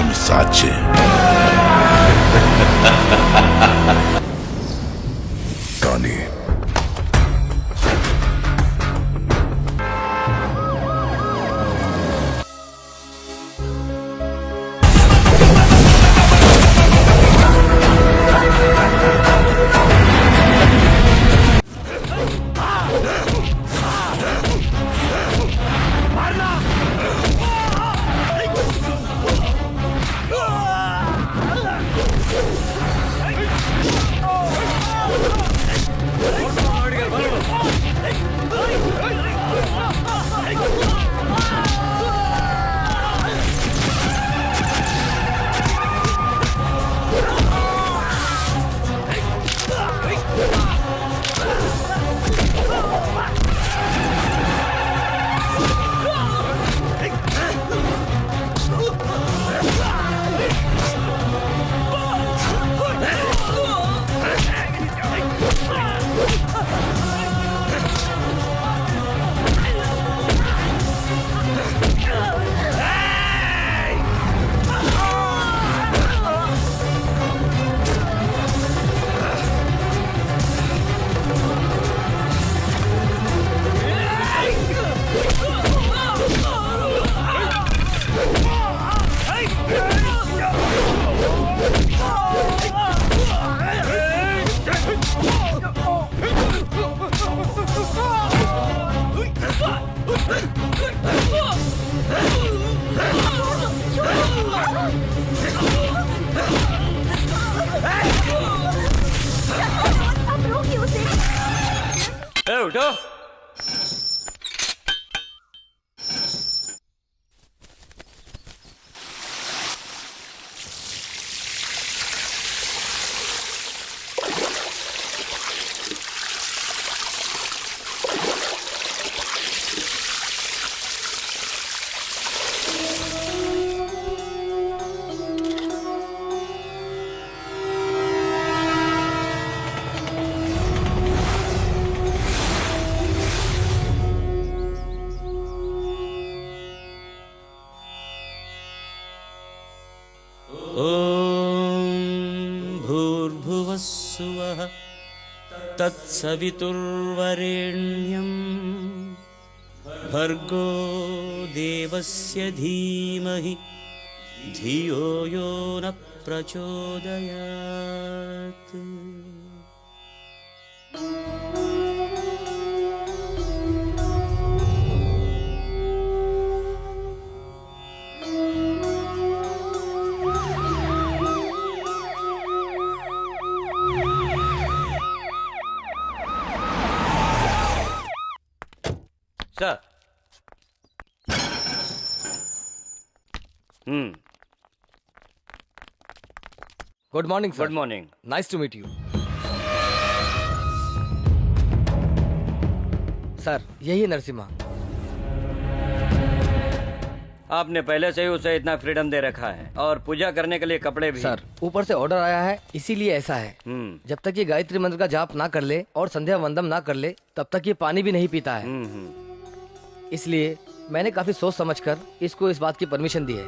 हम साचे కానీ ए, उठो। भूर्भुवस्सुवः तत्सवितुर्वरेण्यं भर्गो देवस्य धीमहि धियो यो न प्रचोदयात्। Sir. Good morning sir. Good morning. Nice to meet you sir. यही है नरसिम्हा। आपने पहले से ही उसे इतना फ्रीडम दे रखा है और पूजा करने के लिए कपड़े भी। सर ऊपर से ऑर्डर आया है, इसीलिए ऐसा है। जब तक ये गायत्री मंत्र का जाप ना कर ले और संध्या वंदन ना कर ले तब तक ये पानी भी नहीं पीता है। इसलिए मैंने काफी सोच समझकर इसको इस बात की परमिशन दी है।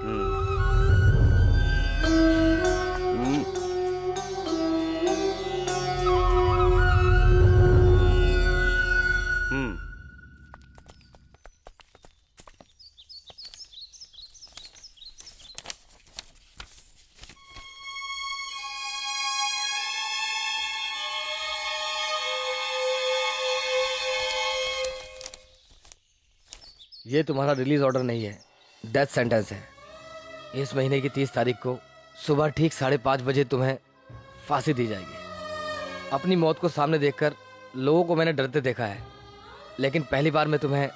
ये तुम्हारा रिलीज ऑर्डर नहीं है, डेथ सेंटेंस है। इस महीने की 30 तारीख को सुबह ठीक 5:30 बजे तुम्हें फांसी दी जाएगी। अपनी मौत को सामने देखकर लोगों को मैंने डरते देखा है, लेकिन पहली बार मैं तुम्हें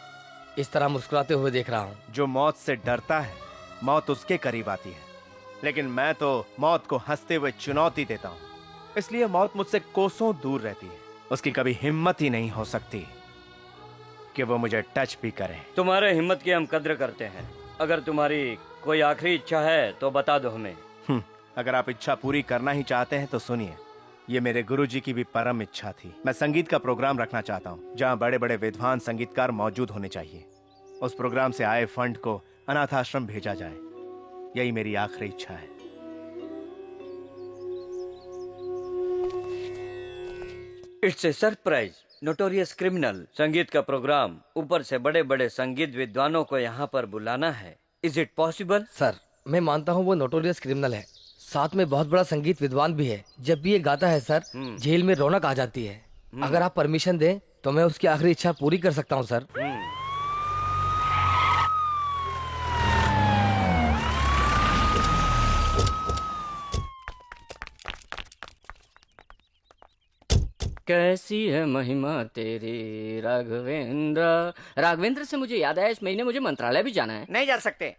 इस तरह मुस्कुराते हुए देख रहा हूँ। जो मौत से डरता है मौत उसके करीब आती है, लेकिन मैं तो मौत को हंसते हुए चुनौती देता हूँ, इसलिए मौत मुझसे कोसों दूर रहती है। उसकी कभी हिम्मत ही नहीं हो सकती कि वो मुझे टच भी करे। तुम्हारे हिम्मत की हम कद्र करते हैं। अगर तुम्हारी कोई आखिरी इच्छा है तो बता दो हमें। अगर आप इच्छा पूरी करना ही चाहते हैं तो सुनिए, ये मेरे गुरुजी की भी परम इच्छा थी। मैं संगीत का प्रोग्राम रखना चाहता हूँ जहाँ बड़े बड़े विद्वान संगीतकार मौजूद होने चाहिए। उस प्रोग्राम से आए फंड को अनाथ आश्रम भेजा जाए। यही मेरी आखिरी इच्छा है। It's a surprise. Notorious criminal संगीत का प्रोग्राम, ऊपर से बड़े बड़े संगीत विद्वानों को यहाँ पर बुलाना है। Is it possible? सर मैं मानता हूँ वो नोटोरियस क्रिमिनल है, साथ में बहुत बड़ा संगीत विद्वान भी है। जब भी ये गाता है सर, झील में रौनक आ जाती है। अगर आप परमिशन दें तो मैं उसकी आखिरी इच्छा पूरी कर सकता हूँ सर। कैसी है महिमा तेरी राघवेंद्र। राघवेंद्र से मुझे याद आया, इस महीने मुझे मंत्रालय भी जाना है। नहीं जा सकते।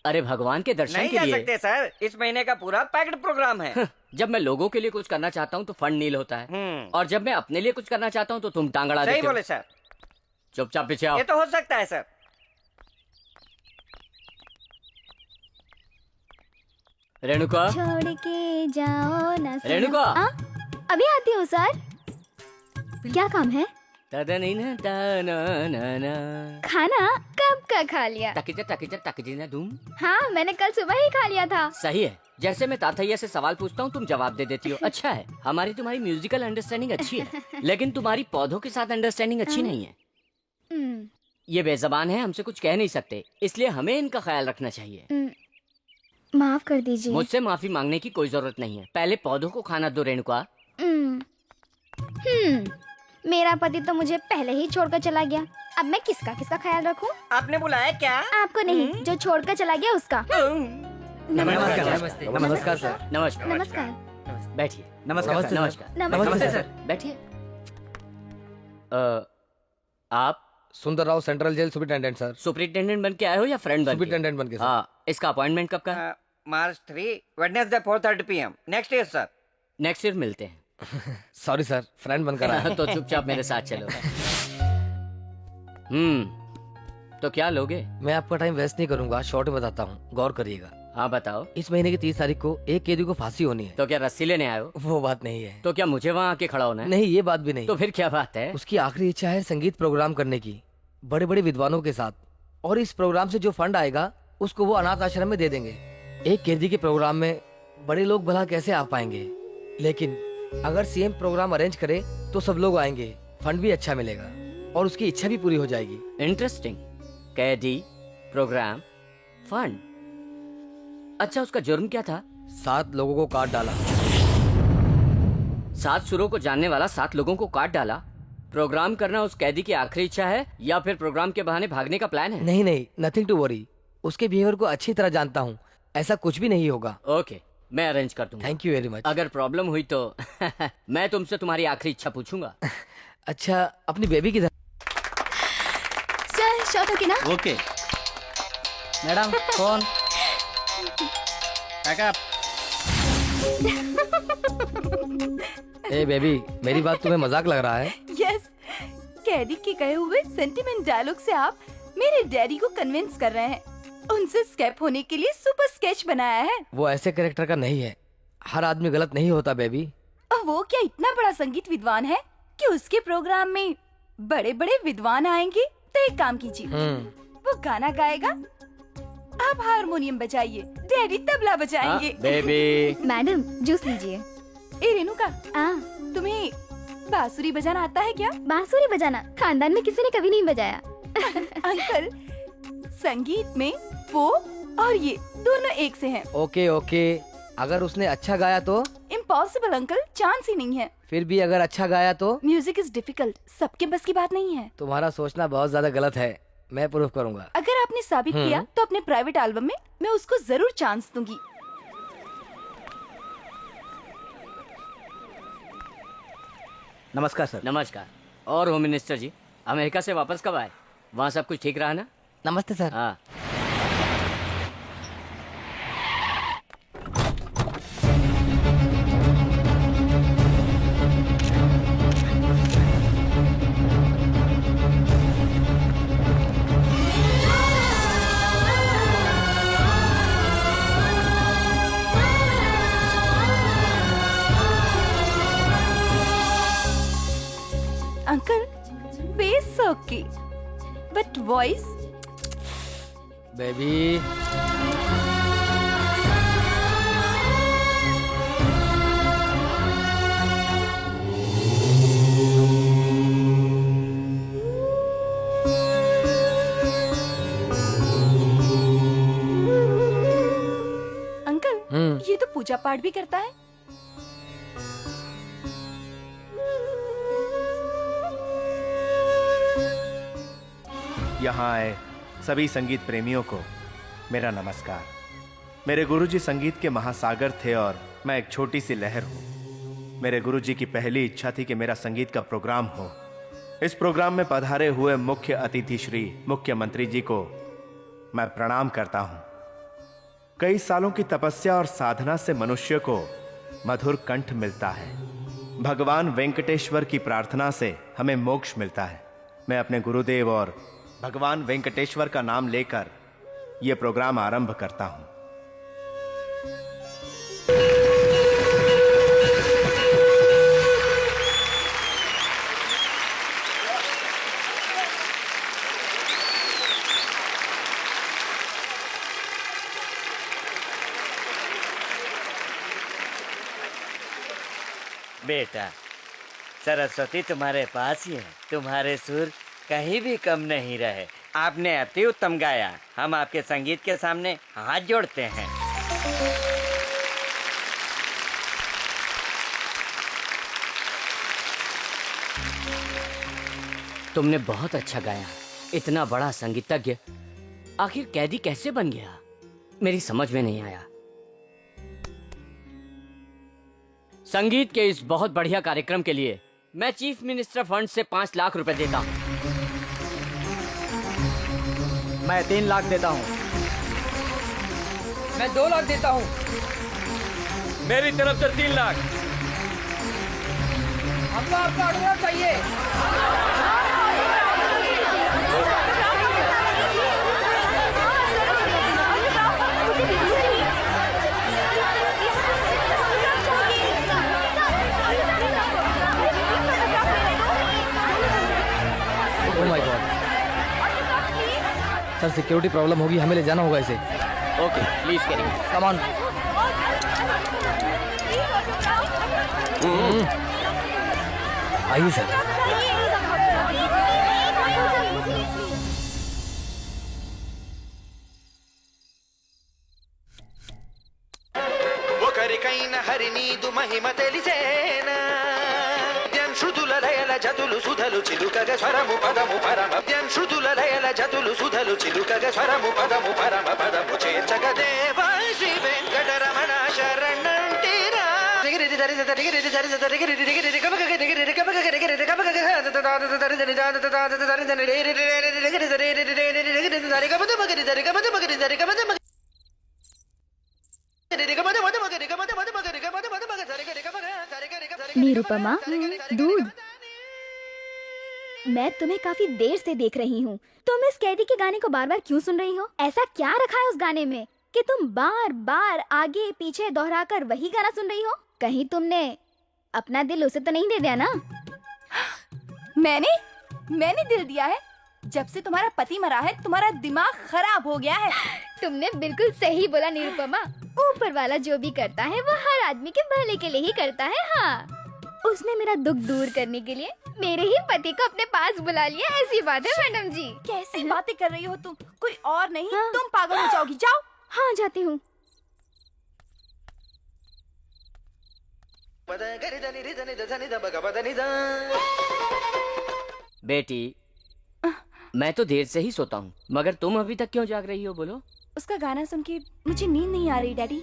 अरे भगवान के दर्शन नहीं के जा लिए। सकते सर, इस महीने का पूरा पैक्ड प्रोग्राम है। जब मैं लोगों के लिए कुछ करना चाहता हूँ तो फंड नील होता है, और जब मैं अपने लिए कुछ करना चाहता हूँ तो तुम टांग अड़ा सही देते हो। बोले सर। चुपचाप पीछे आओ। ये तो हो सकता है सर। रेणुका, छोड़ के जाओ ना सनम। रेणुका। आ? अभी आती हूँ सर। क्या काम है? तदनीना तानानाना। खाना कब का खा लिया? तकिजा धूम। हाँ मैंने कल सुबह ही खा लिया था। सही है। जैसे मैं ताथैया से सवाल पूछता हूँ तुम जवाब दे देती हो। अच्छा है, हमारी तुम्हारी म्यूजिकल अंडरस्टैंडिंग अच्छी है, लेकिन तुम्हारी पौधों के साथ अंडरस्टैंडिंग अच्छी नहीं है। हम्म, ये बेजबान है, हमसे कुछ कह नहीं सकते, इसलिए हमें इनका ख्याल रखना चाहिए। माफ कर दीजिए। मुझसे माफी मांगने की कोई जरूरत नहीं है, पहले पौधों को खाना दो रेणुका। मेरा पति तो मुझे पहले ही छोड़कर चला गया, अब मैं किसका किसका ख्याल रखूं? आपने बुलाया क्या? आपको नहीं, जो छोड़कर चला गया उसका। नमस्कार। नमस्कार सर। नमस्कार। नमस्कार। बैठिए। नमस्कार सर। नमस्ते सर। बैठिए। आप Sundar Rao central jail superintendent sir. Superintendent बन के आए हो या फ्रेंड बन के? सुपरिटेंडेंट बन के सर। हाँ, इसका अपॉइंटमेंट कब का? मार्च 3 Wednesday 4:30 PM next year sir. Next year मिलते हैं। सॉरी सर, फ्रेंड बनकर आया। तो चुपचाप मेरे साथ चलो। तो क्या लोगे? मैं आपका टाइम वेस्ट नहीं करूंगा, शॉर्ट में बताता हूँ, गौर करिएगा। हाँ बताओ। इस महीने की 30 तारीख को एक कैदी को फांसी होनी है। तो क्या रस्सी लेने आए हो? वो बात नहीं है। तो क्या मुझे वहाँ आके खड़ा होना है? नहीं, ये बात भी नहीं। तो फिर क्या बात है? उसकी आखिरी इच्छा है संगीत प्रोग्राम करने की, बड़े बड़े विद्वानों के साथ, और इस प्रोग्राम से जो फंड आएगा उसको वो अनाथ आश्रम में दे देंगे। एक कैदी के प्रोग्राम में बड़े लोग भला कैसे आ पाएंगे, लेकिन अगर सीएम प्रोग्राम अरेंज करे तो सब लोग आएंगे, फंड भी अच्छा मिलेगा और उसकी इच्छा भी पूरी हो जाएगी। इंटरेस्टिंग। कैदी, प्रोग्राम, फंड। अच्छा, उसका जुर्म क्या था? 7 लोगों को काट डाला। 7 सुरों को जानने वाला 7 लोगों को काट डाला। प्रोग्राम करना उस कैदी की आखिरी इच्छा है या फिर प्रोग्राम के बहाने भागने का प्लान है? नहीं नहीं, नथिंग टू वरी। उसके बिहेवियर को अच्छी तरह जानता हूँ, ऐसा कुछ भी नहीं होगा। ओके, मैं अरेंज कर दूंगा। Thank you very much. अगर प्रॉब्लम हुई तो मैं तुमसे तुम्हारी आखिरी इच्छा पूछूंगा। अच्छा, अपनी बेबी किधर? सर शॉर्ट होके ना। ओके। मैडम कौन? पैकअप। ए बेबी, मेरी बात तुम्हें मजाक लग रहा है? यस, कैदी के कहे हुए सेंटिमेंट डायलॉग से आप मेरे डैडी को कन्विंस कर रहे हैं। उनसे स्केप होने के लिए सुपर स्केच बनाया है। वो ऐसे कैरेक्टर का नहीं है, हर आदमी गलत नहीं होता बेबी। और वो क्या इतना बड़ा संगीत विद्वान है कि उसके प्रोग्राम में बड़े बड़े विद्वान आएंगे? तो एक काम कीजिए, वो गाना गाएगा, आप हारमोनियम बजाइए, डैडी तबला बजाएंगे। बेबी। मैडम जूस लीजिए। ए रेणुका, तुम्हें बांसुरी बजाना आता है क्या? बांसुरी बजाना खानदान में किसी ने कभी नहीं बजाया। अंकल, संगीत में वो और ये दोनों एक से हैं। ओके ओके, अगर उसने अच्छा गाया तो? इम्पॉसिबल अंकल, चांस ही नहीं है। फिर भी अगर अच्छा गाया तो? म्यूजिक इज डिफिकल्ट, सबके बस की बात नहीं है। तुम्हारा सोचना बहुत ज्यादा गलत है, मैं प्रूफ करूंगा। अगर आपने साबित किया तो अपने प्राइवेट एल्बम में मैं उसको जरूर चांस दूंगी। नमस्कार सर। नमस्कार। और होम मिनिस्टर जी, अमेरिका से वापस कब आए? वहाँ सब कुछ ठीक रहा ना? नमस्ते सर। हाँ। Uncle, base okay, but voice baby ये तो पूजा पाठ भी करता है। यहाँ आए सभी संगीत प्रेमियों को मेरा नमस्कार। मेरे गुरुजी संगीत के महासागर थे और मैं एक छोटी सी लहर हूँ। मेरे गुरुजी की पहली इच्छा थी कि मेरा संगीत का प्रोग्राम हो। इस प्रोग्राम में पधारे हुए मुख्य अतिथि श्री मुख्यमंत्री जी को मैं प्रणाम करता हूँ। कई सालों की तपस्या और साधना से मनुष्य को मधुर कंठ मिलता है। भगवान वेंकटेश्वर की प्रार्थना से हमें मोक्ष मिलता है। मैं अपने गुरुदेव और भगवान वेंकटेश्वर का नाम लेकर यह प्रोग्राम आरंभ करता हूं। बेटा, सरस्वती तुम्हारे पास ही है। तुम्हारे सुर कहीं भी कम नहीं रहे। आपने अति उत्तम गाया। हम आपके संगीत के सामने हाथ जोड़ते हैं। तुमने बहुत अच्छा गाया। इतना बड़ा संगीतज्ञ आखिर कैदी कैसे बन गया, मेरी समझ में नहीं आया। संगीत के इस बहुत बढ़िया कार्यक्रम के लिए मैं चीफ मिनिस्टर फंड से 5 लाख रुपए देता हूँ। मैं 3 लाख देता हूँ। मैं 2 लाख देता हूँ। मेरी तरफ से 3 लाख। हमको आपका ऑर्डर चाहिए। Oh my God. Sir security problem होगी, हमें ले जाना होगा इसे। Okay, please carry. Come on. आइए सर। ఒకరికైన హరినీదు మహిమ తెలిసేనా శృతుల లయల జతులు సుధలు చిలుకగ స్వరము పదము పరమ శృతుల లయల జతులు సుధలు చిలుకగ స్వరము పదము పరమ పదము చేర్చగ దేవ శ్రీ వెంకటరమణ శరణంటిరా దిగిరి దరి దిగిరి దరి దిగిరి దిగిరి కబగ దిగిరి కబగ దిగిరి కబగ దరి దరి దరి దిగిరి దరి కబద మగరి దరి కబద మగరి దరి కబద మగరి निरुपमा, दूध। मैं तुम्हें काफी देर से देख रही हूँ। तुम इस कैदी के गाने को बार बार क्यों सुन रही हो? ऐसा क्या रखा है उस गाने में कि तुम बार बार आगे पीछे दोहराकर वही गाना सुन रही हो? कहीं तुमने अपना दिल उसे तो नहीं दे दिया ना? मैंने दिल दिया है। जब से तुम्हारा पति मरा है तुम्हारा दिमाग खराब हो गया है। तुमने बिल्कुल सही बोला निरुपमा। ऊपर वाला जो भी करता है वो हर आदमी के भले के लिए ही करता है। हाँ, उसने मेरा दुख दूर करने के लिए मेरे ही पति को अपने पास बुला लिया। ऐसी बात है मैडम जी। कैसी बातें कर रही हो तुम? कोई और नहीं, हाँ। तुम पागल हो जाओगी। जाओ। हाँ, जाती हूँ। बेटी, मैं तो देर से ही सोता हूँ, मगर तुम अभी तक क्यों जाग रही हो? बोलो। उसका गाना सुन के मुझे नींद नहीं आ रही daddy.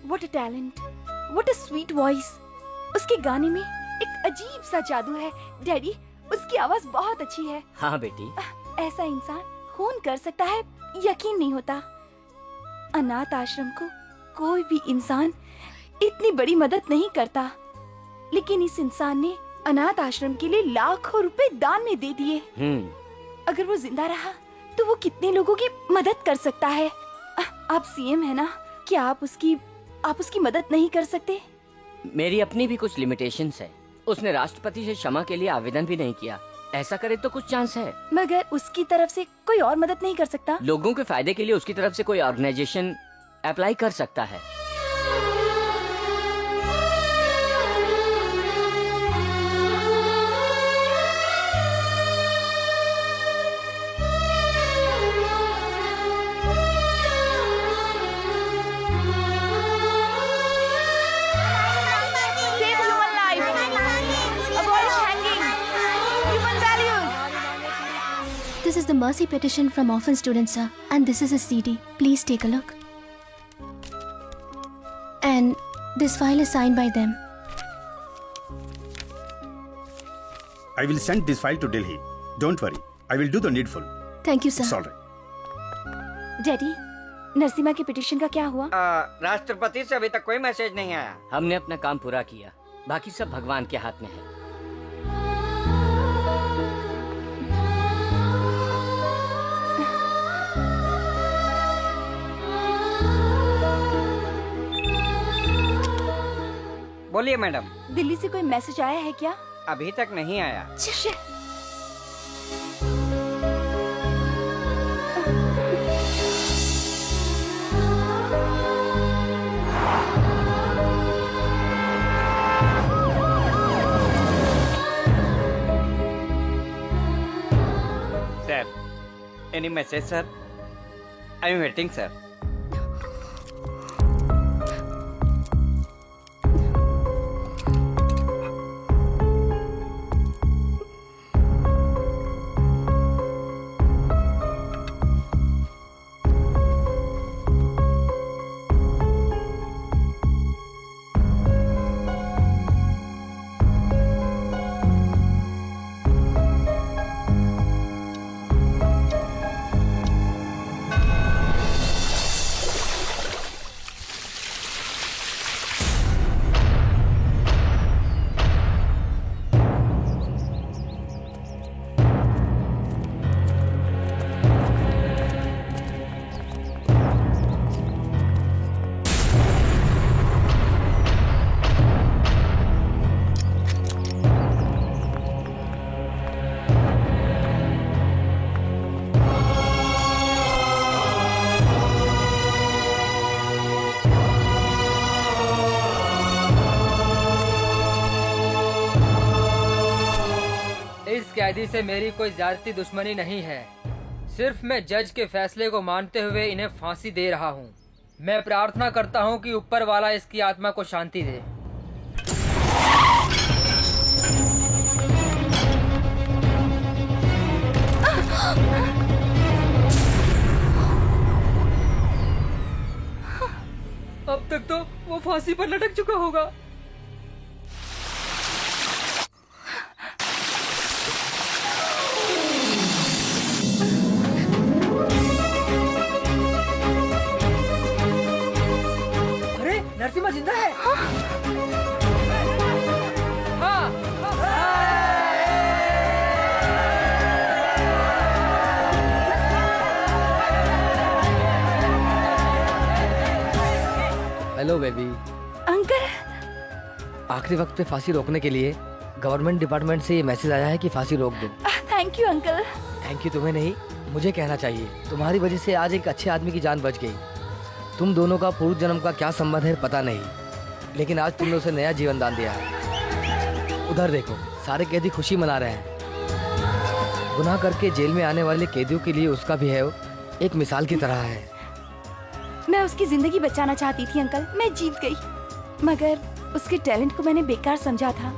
What a talent, what a sweet voice. उसके गाने में एक अजीब सा जादू है डैडी। उसकी आवाज बहुत अच्छी है। हाँ बेटी। ऐसा इंसान खून कर सकता है, यकीन नहीं होता। अनाथ आश्रम को कोई भी इंसान इतनी बड़ी मदद नहीं करता, लेकिन इस इंसान ने अनाथ आश्रम के लिए लाखों रुपए दान में दे दिए। अगर वो जिंदा रहा तो वो कितने लोगों की मदद कर सकता है। आप सीएम है ना, क्या आप उसकी मदद नहीं कर सकते? मेरी अपनी भी कुछ लिमिटेशंस है। उसने राष्ट्रपति से क्षमा के लिए आवेदन भी नहीं किया। ऐसा करे तो कुछ चांस है। मगर उसकी तरफ से कोई और मदद नहीं कर सकता? लोगों के फायदे के लिए उसकी तरफ से कोई ऑर्गेनाइजेशन अप्लाई कर सकता है। mercy petition from orphan students, sir. And this is a CD. Please take a look. And this file is signed by them. I will send this file to Delhi. Don't worry. I will do the needful. Thank you, sir. It's all right. Daddy, Narasimha के petition का क्या हुआ? राष्ट्रपति से अभी तक कोई message नहीं आया। हमने अपना काम पूरा किया, बाकी सब भगवान के हाथ में है। बोलिए मैडम। दिल्ली से कोई मैसेज आया है क्या? अभी तक नहीं आया। Shit. Sir, any message sir? I am waiting sir. इस कैदी से मेरी कोई ज्यादती दुश्मनी नहीं है। सिर्फ मैं जज के फैसले को मानते हुए इन्हें फांसी दे रहा हूँ। मैं प्रार्थना करता हूँ कि ऊपर वाला इसकी आत्मा को शांति दे। अब तक तो वो फांसी पर लटक चुका होगा। नरसिम्हा जिंदा है। हाँ। Hello baby. अंकल, आखिरी वक्त पे फांसी रोकने के लिए गवर्नमेंट डिपार्टमेंट से ये मैसेज आया है कि फांसी रोक दो। Thank you uncle. Thank you तुम्हें नहीं, मुझे कहना चाहिए। तुम्हारी वजह से आज एक अच्छे आदमी की जान बच गई। तुम दोनों का पूर्व जन्म का क्या संबंध है पता नहीं, लेकिन आज तुमने उसे नया जीवन दान दिया है। उधर देखो, सारे कैदी खुशी मना रहे हैं। गुनाह करके जेल में आने वाले कैदियों के लिए उसका भी है एक मिसाल की तरह है। मैं उसकी जिंदगी बचाना चाहती थी अंकल, मैं जीत गई, मगर उसके टैलेंट को मैंने बेकार समझा था।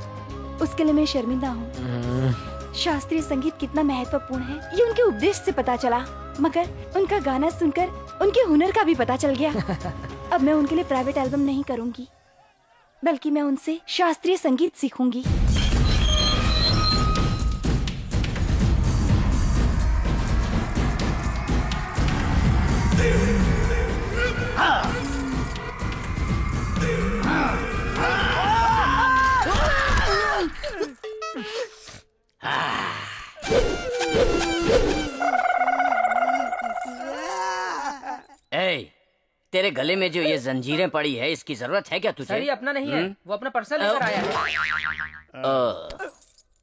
उसके लिए मैं शर्मिंदा हूँ। शास्त्रीय संगीत कितना महत्वपूर्ण है ये उनके उपदेश से पता चला, मगर उनका गाना सुनकर उनके हुनर का भी पता चल गया। अब मैं उनके लिए प्राइवेट एल्बम नहीं करूंगी, बल्कि मैं उनसे शास्त्रीय संगीत सीखूंगी। तेरे गले में जो ये जंजीरें पड़ी है, इसकी जरूरत है क्या तुझे? सर ये अपना नहीं है, वो अपना पर्सनल लेकर आया है।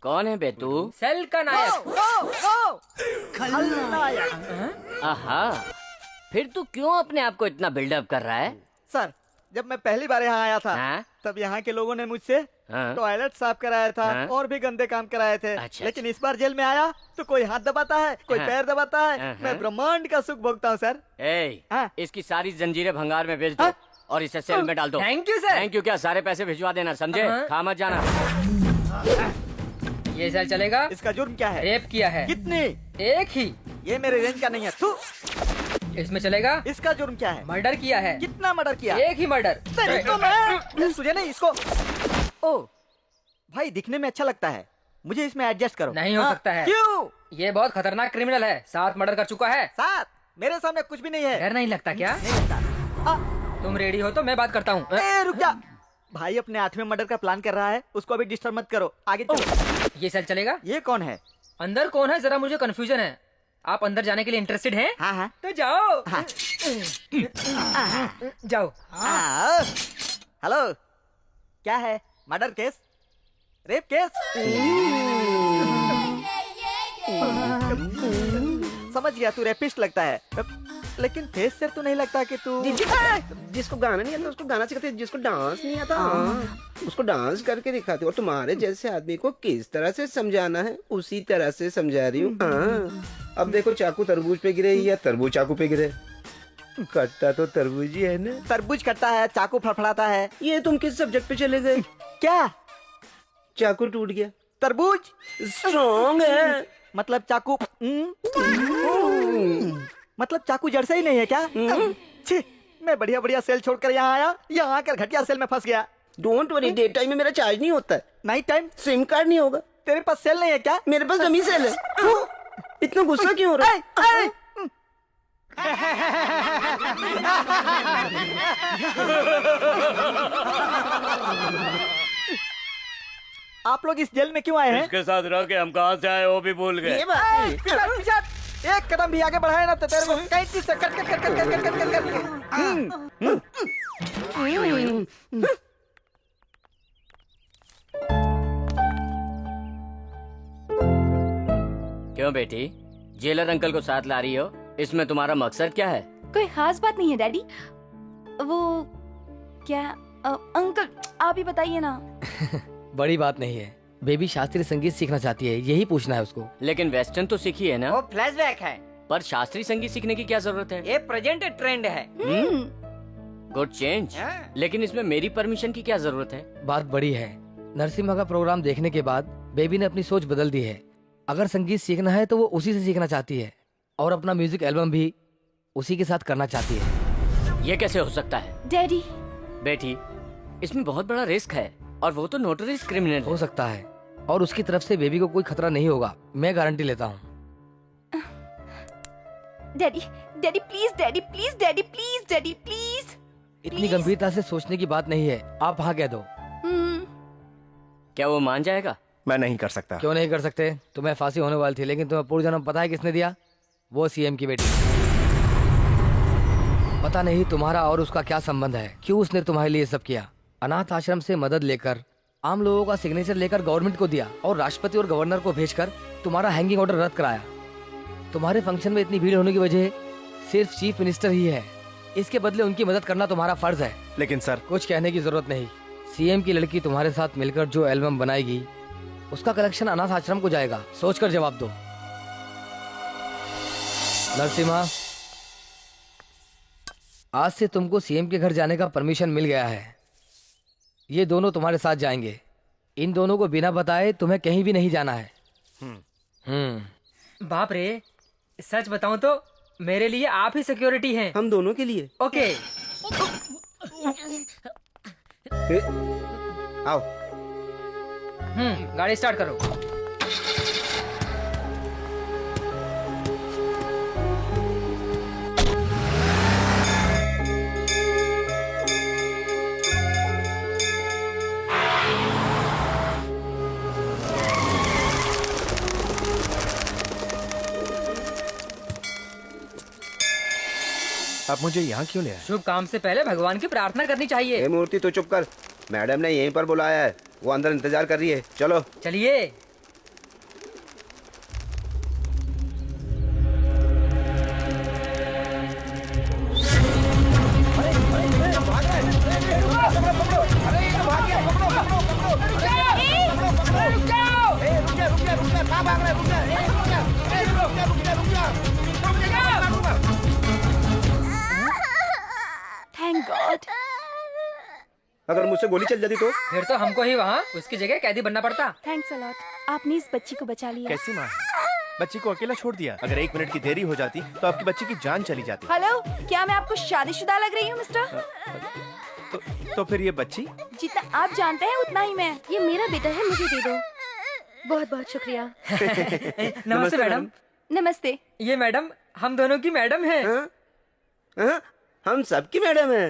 कौन है बे तू? सेल का नायक। आहा, फिर तू क्यों अपने आप को इतना बिल्डअप कर रहा है? सर, जब मैं पहली बार यहाँ आया था, हाँ? तब यहाँ के लोगों ने मुझसे हाँ? टॉयलेट साफ कराया था, हाँ? और भी गंदे काम कराए थे। अच्छा, लेकिन इस बार जेल में आया तो कोई हाथ दबाता है, कोई हाँ? पैर दबाता है। हाँ? मैं ब्रह्मांड का सुख भोगता हूँ सर। हाँ? इसकी सारी जंजीरें भंगार में बेच दो। हाँ? और इसे सेल में डाल दो। Thank you sir. Thank you क्या, सारे पैसे भिजवा देना, समझे? हाँ? खा मत जाना। ये सेल चलेगा। इसका जुर्म क्या है? रेप किया है। कितनी? एक ही। ये मेरे रेंज का नहीं है। तू इसमें चलेगा? इसका जुर्म क्या है? मर्डर किया है। कितना मर्डर किया? एक ही मर्डर। तेरी तो मैं तुझे नहीं इसको। ओ भाई दिखने में अच्छा लगता है, मुझे इसमें एडजस्ट करो। नहीं हो सकता है। क्यों? ये बहुत खतरनाक क्रिमिनल है, 7 मर्डर कर चुका है। 7? मेरे सामने कुछ भी नहीं है। डर नहीं लगता क्या? नहीं लगता। तुम रेडी हो तो मैं बात करता हूँ। रुक जा। भाई अपने 8वें मर्डर का प्लान कर रहा है, उसको अभी डिस्टर्ब मत करो, आगे चलो। ये सेल चलेगा? ये कौन है? अंदर कौन है जरा मुझे कंफ्यूजन है। आप अंदर जाने के लिए इंटरेस्टेड हैं? हाँ हाँ तो जाओ। हाँ। जाओ। हेलो, क्या है? Murder case? Rape case? समझ गया, तू रेपिस्ट लगता है, लेकिन फेस से तो नहीं लगता कि तू। जिसको गाना नहीं आता उसको गाना सिखाते, जिसको डांस नहीं आता उसको डांस करके दिखाते। और तुम्हारे जैसे आदमी को किस तरह से समझाना है उसी तरह से समझा रही हूँ। अब देखो, चाकू तरबूज पे गिरे या तरबूज चाकू पे गिरे, कटता तो तरबूज ही है ना। तरबूज कटता है, चाकू फड़फड़ाता है। ये तुम किस सब्जेक्ट पे चले गए? क्या? चाकू टूट गया। तरबूज स्ट्रॉन्ग है। मतलब चाकू मतलब चाकू जड़ से ही नहीं है क्या? छी, मैं बढ़िया बढ़िया सेल छोड़कर यहाँ आया, यहाँ आकर घटिया सेल में फंस गया। डोंट वरी, डे टाइम में मेरा चार्ज नहीं होता है। नाइट टाइम सिम कार्ड नहीं होगा। तेरे पास सेल नहीं है क्या? मेरे पास डमी सेल है। इतना गुस्सा क्यों हो रहा है? आप लोग इस जेल में क्यों आए हैं? इसके साथ रह के हम कहाँ से आए वो भी भूल गए। एक कदम भी आगे बढ़ाए ना तो तेरे को कैंची से cut cut cut cut cut cut cut cut क्यों बेटी, जेलर अंकल को साथ ला रही हो? इसमें तुम्हारा मकसद क्या है? कोई खास बात नहीं है डैडी। वो क्या अंकल आप ही बताइए ना। बड़ी बात नहीं है, बेबी शास्त्रीय संगीत सीखना चाहती है, यही पूछना है उसको। लेकिन वेस्टर्न तो सीखी है ना? वो फ्लैशबैक है, पर शास्त्रीय संगीत सीखने की क्या जरूरत है? ये प्रेजेंट ट्रेंड है। Good change. लेकिन इसमें मेरी परमिशन की क्या जरूरत है? बात बड़ी है। नरसिम्हा का प्रोग्राम देखने के बाद बेबी ने अपनी सोच बदल दी है। अगर संगीत सीखना है तो वो उसी से सीखना चाहती है और अपना म्यूजिक एल्बम भी उसी के साथ करना चाहती है। ये कैसे हो सकता है? डैडी बेटी, इसमें बहुत बड़ा रिस्क है और वो तो नोटरीज क्रिमिनल हो सकता है और उसकी तरफ से बेबी को कोई खतरा नहीं होगा, मैं गारंटी लेता हूँ। Daddy daddy please, daddy please, daddy please, daddy please. इतनी गंभीरता से सोचने की बात नहीं है, आप हाँ कह दो। क्या वो मान जाएगा? मैं नहीं कर सकता। क्यों नहीं कर सकते? तुम्हें फांसी होने वाली थी, लेकिन तुम्हें पूर्व जन्म पता है किसने दिया? वो सीएम की बेटी। पता नहीं तुम्हारा और उसका क्या संबंध है, क्यों उसने तुम्हारे लिए सब किया। अनाथ आश्रम से मदद लेकर, आम लोगों का सिग्नेचर लेकर गवर्नमेंट को दिया और राष्ट्रपति और गवर्नर को भेजकर तुम्हारा हैंगिंग ऑर्डर रद्द कराया। तुम्हारे फंक्शन में इतनी भीड़ होने की वजह सिर्फ चीफ मिनिस्टर ही है। इसके बदले उनकी मदद करना तुम्हारा फर्ज है। लेकिन सर, कुछ कहने की जरूरत नहीं। सीएम की लड़की तुम्हारे साथ मिलकर जो एल्बम बनाएगी उसका कलेक्शन अनाथ आश्रम को जाएगा। सोचकर जवाब दो। नरसिम्हा, आज से तुमको सीएम के घर जाने का परमिशन मिल गया है। ये दोनों तुम्हारे साथ जाएंगे। इन दोनों को बिना बताए तुम्हें कहीं भी नहीं जाना है। बाप रे, सच बताऊं तो मेरे लिए आप ही सिक्योरिटी हैं। हम दोनों के लिए। ओके। आओ। गाड़ी स्टार्ट करो। आप मुझे यहाँ क्यों ले आए? शुभ काम से पहले भगवान की प्रार्थना करनी चाहिए। ए मूर्ति तो चुप कर, मैडम ने यहीं पर बुलाया है, वो अंदर इंतजार कर रही है। चलो चलिए। Thank God. अगर मुझसे गोली चल जाती तो? फिर तो हमको ही वहाँ उसकी जगह कैदी बनना पड़ता। थैंक्स अ लॉट, आपने इस बच्ची को बचा लिया। कैसी माँ? बच्ची को अकेला छोड़ दिया। अगर 1 मिनट की देरी हो जाती तो आपकी बच्ची की जान चली जाती। हेलो, क्या मैं आपको शादीशुदा लग रही हूँ मिस्टर? तो फिर ये बच्ची? जितना आप जानते हैं उतना ही मैं। ये मेरा बेटा है, मुझे दे दो। बहुत बहुत शुक्रिया। नमस्ते मैडम। नमस्ते। ये मैडम हम दोनों की मैडम है। हाँ? हम सबकी मैडम है।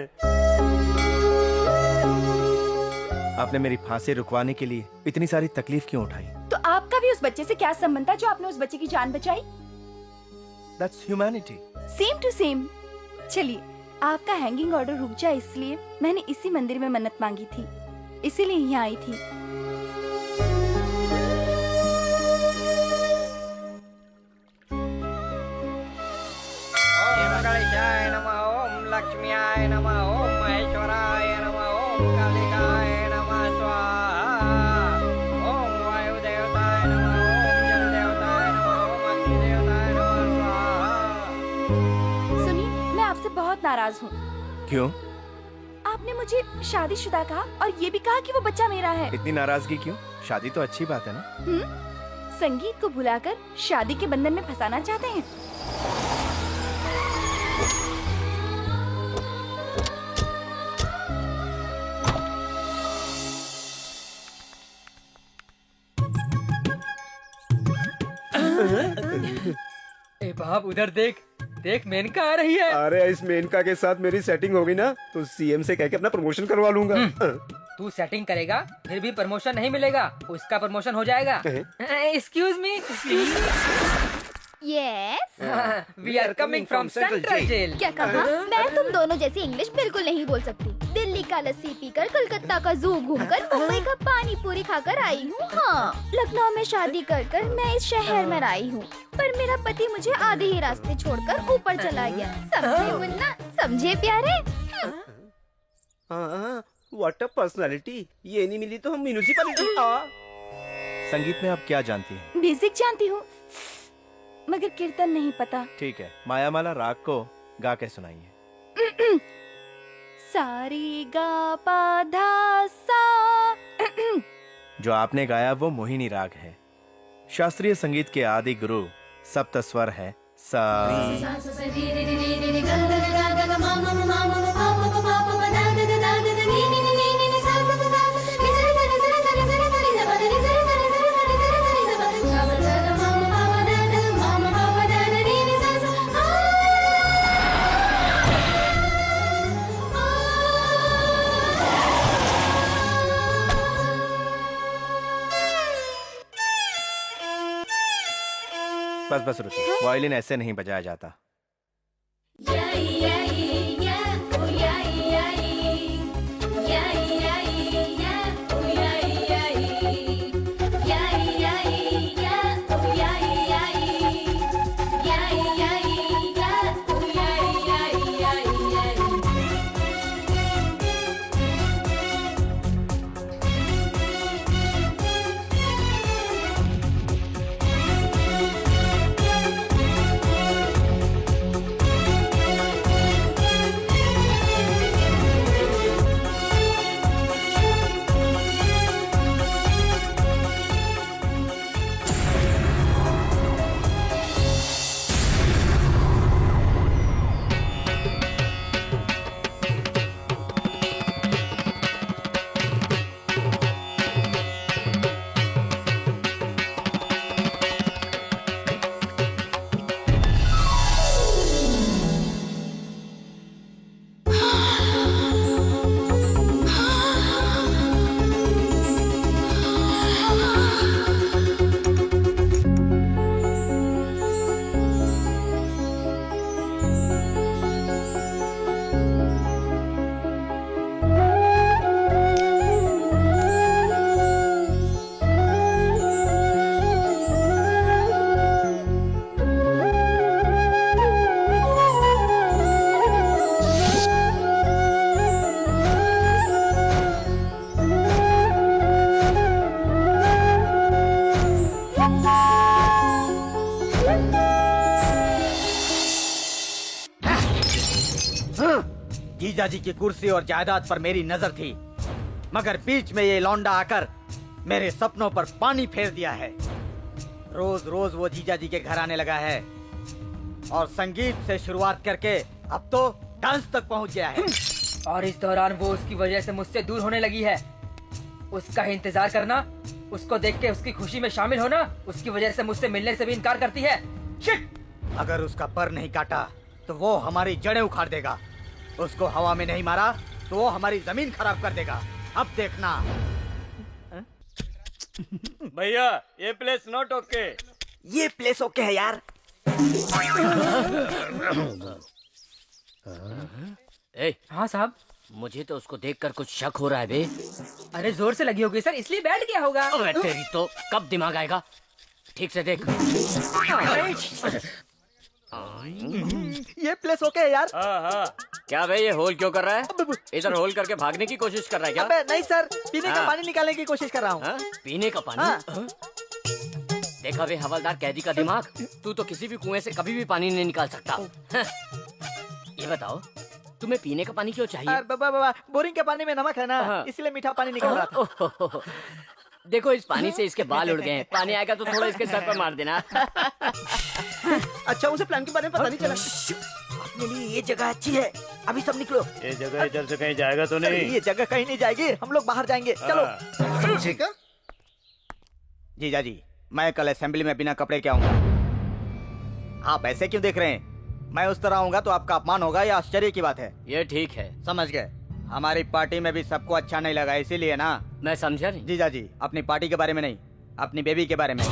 आपने मेरी फांसी रुकवाने के लिए इतनी सारी तकलीफ क्यों उठाई? तो आपका भी उस बच्चे से क्या संबंध था जो आपने उस बच्चे की जान बचाई? That's humanity. Same to same. चलिए, आपका हैंगिंग ऑर्डर रुक जाए इसलिए मैंने इसी मंदिर में मन्नत मांगी थी, इसीलिए यहाँ आई थी। ओम गणेशाय नमः, ओम लक्ष्म्याय नमः, ओम महेश्वराय नमः, ओम कालिकाय नमः स्वाहा, ओम वायु देवताय नमः, ओम जल देवताय नमः, ओम अग्नि देवताय नमः स्वाहा। सुनिए, मैं आपसे बहुत नाराज हूँ। क्यों? आपने मुझे शादीशुदा कहा और ये भी कहा कि वो बच्चा मेरा है। इतनी नाराजगी क्यों? शादी तो अच्छी बात है ना। संगीत को भुलाकर शादी के बंधन में फंसाना चाहते हैं। ए बाप, उधर देख देख, मेनका आ रही है। अरे इस मेनका के साथ मेरी सेटिंग होगी ना तो सीएम से कह के अपना प्रमोशन करवा लूंगा। तू सेटिंग करेगा फिर भी प्रमोशन नहीं मिलेगा, उसका प्रमोशन हो जाएगा। Excuse me, yes, we are coming from central jail. क्या कहा? मैं तुम दोनों जैसी इंग्लिश बिल्कुल नहीं बोल सकती। दिल्ली का लस्सी पीकर, कलकत्ता का जू घूमकर, मुंबई का पानी पूरी खाकर आई हूँ। हाँ, लखनऊ में शादी कर मैं इस शहर में आई हूँ, पर मेरा पति मुझे आधे ही रास्ते छोड़कर ऊपर चला गया। समझे मुन्ना, समझे प्यारे? हाँ, व्हाट अ पर्सनालिटी। ये नहीं मिली तो हम म्यूनिसिपैलिटी। संगीत में आप क्या जानती हैं? बेसिक जानती हूँ, मगर कीर्तन नहीं पता। ठीक है, मायामाला राग को गा के सुनाइए। सारी गा पा धा सा। जो आपने गाया वो मोहिनी राग है। शास्त्रीय संगीत के आदि गुरु सप्त स्वर है सा। बस रुकिए, वायलिन ऐसे नहीं बजाया जाता। जीजाजी की कुर्सी और जायदाद पर मेरी नजर थी, मगर बीच में ये लौंडा आकर मेरे सपनों पर पानी फेर दिया है। रोज रोज वो जीजा जी के घर आने लगा है और संगीत से शुरुआत करके अब तो डांस तक पहुंच गया है। और इस दौरान वो उसकी वजह से मुझसे दूर होने लगी है। उसका इंतजार करना, उसको देख के उसकी खुशी में शामिल होना, उसकी वजह से मुझसे मिलने से भी इनकार करती है। शिट! अगर उसका पर नहीं काटा तो वो हमारी जड़ें उखाड़ देगा। उसको हवा में नहीं मारा तो वो हमारी जमीन खराब कर देगा। अब देखना। भैया ये प्लेस नॉट ओके। ये प्लेस ओके है यार। ए, हाँ साहब। मुझे तो उसको देखकर कुछ शक हो रहा है बे। अरे जोर से लगी होगी सर, इसलिए बैठ गया होगा। अबे तेरी तो कब दिमाग आएगा? ठीक से देख। ये प्लेस ओके है यार। हाँ। क्या भाई ये होल क्यों कर रहा है? इधर होल करके भागने की कोशिश कर रहा है क्या? अबे नहीं सर, पीने का हाँ। पानी निकालने की कोशिश कर रहा हूँ। हाँ? पीने का पानी? हाँ। हाँ? देखा बे हवलदार कैदी का दिमाग। तू तो किसी भी कुएं से कभी भी पानी नहीं निकाल सकता। हाँ। ये बताओ तुम्हें पीने का पानी क्यों चाहिए? बाबा बोरिंग के पानी में नमक है ना, हाँ। इसलिए मीठा पानी निकल रहा था। ओहो, देखो इस पानी से इसके बाल उड़ गए हैं। पानी आएगा तो थोड़ा इसके सर पर मार देना। अच्छा उसे प्लान के बारे में पता नहीं चला। अपने लिए ये जगह अच्छी है, अभी सब निकलो। ये जगह इधर से कहीं जाएगा तो नहीं? ये जगह कहीं नहीं जाएगी, हम लोग बाहर जाएंगे। चलो। ठीक है। जीजा जी, मैं कल असेंबली में बिना कपड़े के आऊंगा। आप ऐसे क्यों देख रहे हैं? मैं उस तरह आऊंगा तो आपका अपमान होगा या आश्चर्य की बात है? ये ठीक है। समझ गए। हमारी पार्टी में भी सबको अच्छा नहीं लगा, इसीलिए ना। मैं समझा नहीं। जीजा जी, अपनी पार्टी के बारे में नहीं, अपनी बेबी के बारे में।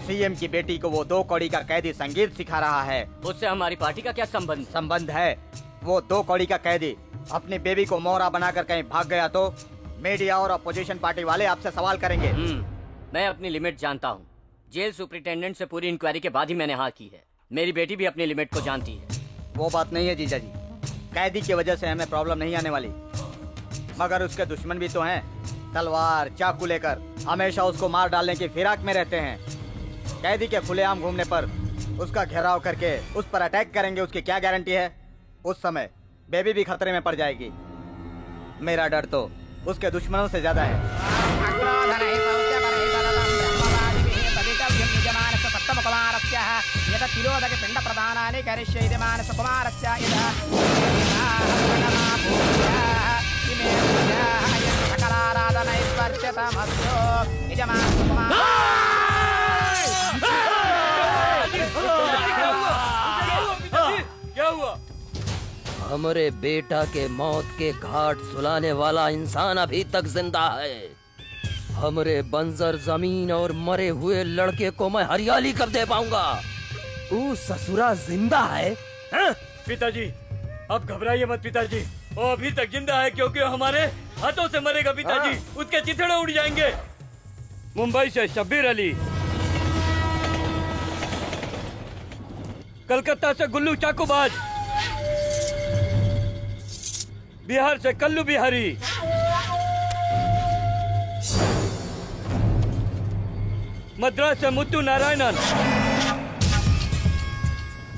सीएम की बेटी को वो 2 कौड़ी का कैदी संगीत सिखा रहा है। उससे हमारी पार्टी का क्या संबंध? संबंध है। वो 2 कौड़ी का कैदी अपनी बेबी को मोहरा बनाकर कहीं भाग गया तो मीडिया और अपोजिशन पार्टी वाले आपसे सवाल करेंगे। मैं अपनी लिमिट जानता हूँ। जेल सुपरिटेंडेंट से पूरी इंक्वायरी के बाद ही मैंने हाँ की है। मेरी बेटी भी अपनी लिमिट को जानती है। वो बात नहीं है जीजा जी, कैदी की वजह से हमें प्रॉब्लम नहीं आने वाली, मगर उसके दुश्मन भी तो हैं। तलवार चाकू लेकर हमेशा उसको मार डालने की फिराक में रहते हैं। कैदी के खुलेआम घूमने पर उसका घेराव करके उस पर अटैक करेंगे, उसकी क्या गारंटी है? उस समय बेबी भी खतरे में पड़ जाएगी। मेरा डर तो उसके दुश्मनों से ज्यादा है। क्या हुआ? हमारे बेटा के मौत के घाट सुलाने वाला इंसान अभी तक जिंदा है। हमरे बंजर जमीन और मरे हुए लड़के को मैं हरियाली कब दे पाऊंगा? वो ससुरा जिंदा है? पिताजी अब घबराइए मत पिताजी, वो अभी तक जिंदा है क्योंकि हमारे हाथों से मरेगा पिताजी। उसके चिथड़े उड़ जाएंगे। मुंबई से शब्बीर अली, कलकत्ता से गुल्लू चाकूबाज, बिहार से कल्लू बिहारी, मद्रास से मुत्तू नारायणन,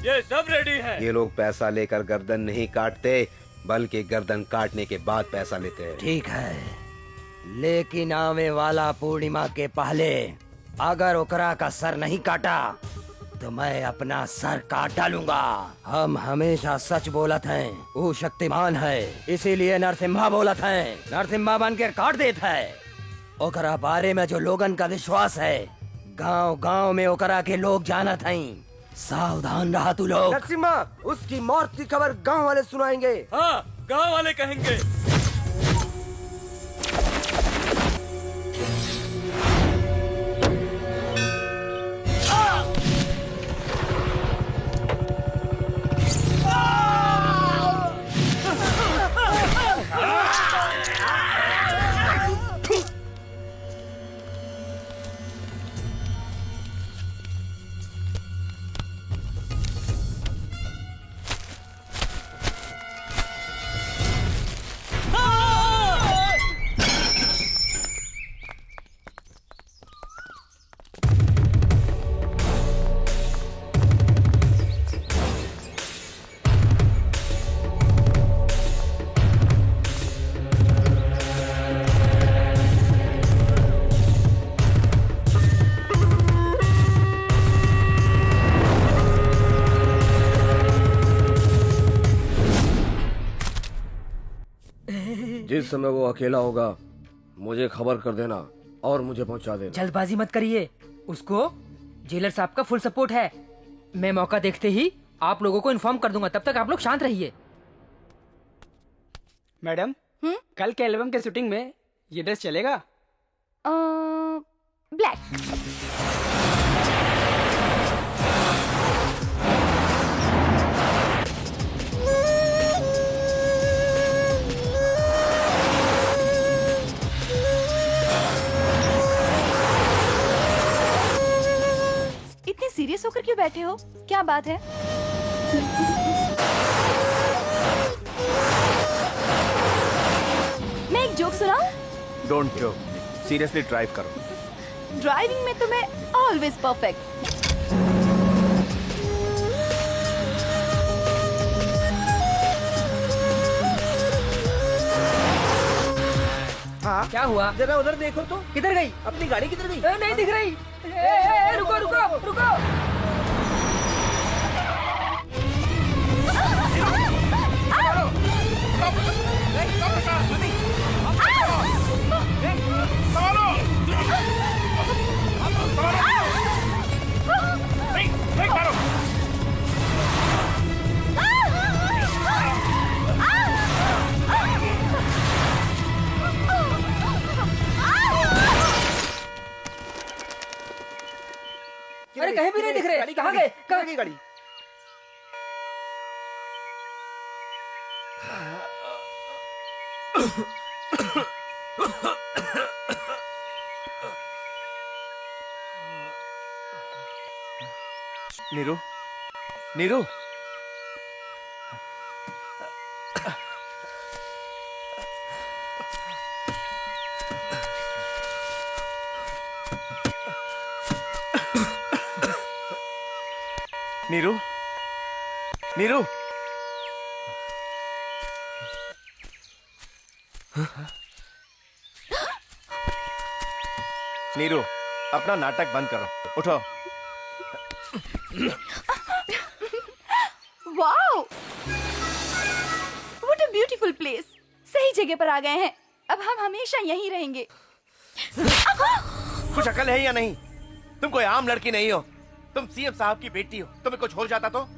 ये सब रेडी है। ये लोग पैसा लेकर गर्दन नहीं काटते, बल्कि गर्दन काटने के बाद पैसा लेते हैं। ठीक है, लेकिन आने वाला पूर्णिमा के पहले अगर ओकरा का सर नहीं काटा तो मैं अपना सर काट डालूंगा। हम हमेशा सच बोलत हैं, वो शक्तिमान है, इसीलिए नरसिम्हा बोलत हैं। नरसिम्हा बन के काट देता है। ओकरा बारे में जो लोगन का विश्वास है, गांव गांव में ओकरा के लोग जानत हैं। सावधान रहा तू लोग। नरसिम्हा, उसकी मौत की खबर गांव वाले सुनाएंगे। हाँ, गांव वाले कहेंगे। जिस समय वो अकेला होगा मुझे खबर कर देना और मुझे पहुंचा देना। जल्दबाजी मत करिए, उसको जेलर साहब का फुल सपोर्ट है। मैं मौका देखते ही आप लोगों को इन्फॉर्म कर दूंगा, तब तक आप लोग शांत रहिए। मैडम, कल के एल्बम के शूटिंग में ये ड्रेस चलेगा? ब्लैक। इतने सीरियस होकर क्यों बैठे हो? क्या बात है? मैं एक जोक सुनाऊं? डोंट जोक, सीरियसली ड्राइव करो। ड्राइविंग में तो मैं ऑलवेज परफेक्ट। हाँ क्या हुआ? जरा उधर देखो तो। किधर गई? अपनी गाड़ी किधर गई? नहीं दिख रही। रुको रुको रुको। अरे कहीं भी नहीं दिख रहे। कहाँ गए? कहाँ गई गाड़ी? नीरू, नीरू, नीरू, नीरू, नीरू, अपना नाटक बंद करो, उठो। Wow, what a beautiful place. सही जगह पर आ गए हैं। अब हम हमेशा यहीं रहेंगे। कुछ अकल है या नहीं? तुम कोई आम लड़की नहीं हो, तुम सीएम साहब की बेटी हो। तुम्हें कुछ हो जाता तो?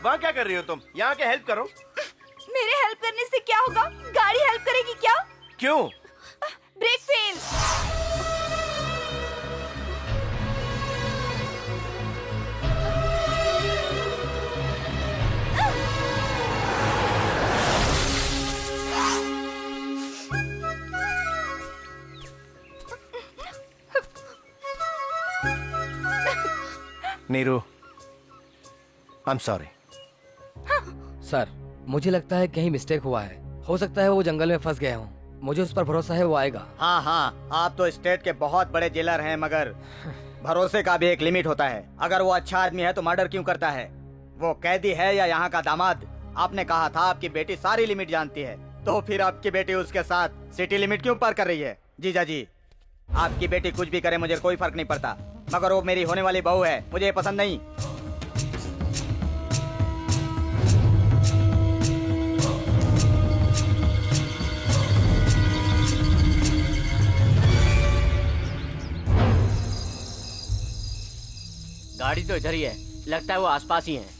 वहाँ क्या कर रही हो तुम? यहाँ के हेल्प करो। मेरे हेल्प करने से क्या होगा? गाड़ी हेल्प करेगी क्या? क्यों? Brake fail. Neeru, I am sorry. Sir मुझे लगता है कहीं मिस्टेक हुआ है। हो सकता है वो जंगल में फंस गए हों। मुझे उस पर भरोसा है, वो आएगा। हाँ हाँ, आप तो स्टेट के बहुत बड़े जेलर हैं, मगर भरोसे का भी एक लिमिट होता है। अगर वो अच्छा आदमी है तो मर्डर क्यों करता है? वो कैदी है या यहाँ का दामाद? आपने कहा था आपकी बेटी सारी लिमिट जानती है, तो फिर आपकी बेटी उसके साथ सिटी लिमिट क्यों पार कर रही है? जीजा जी, आपकी बेटी कुछ भी करे मुझे कोई फर्क नहीं पड़ता, मगर वो मेरी होने वाली बहू है, मुझे ये पसंद नहीं। गाड़ी तो इधर ही है, लगता है वो आसपास ही है।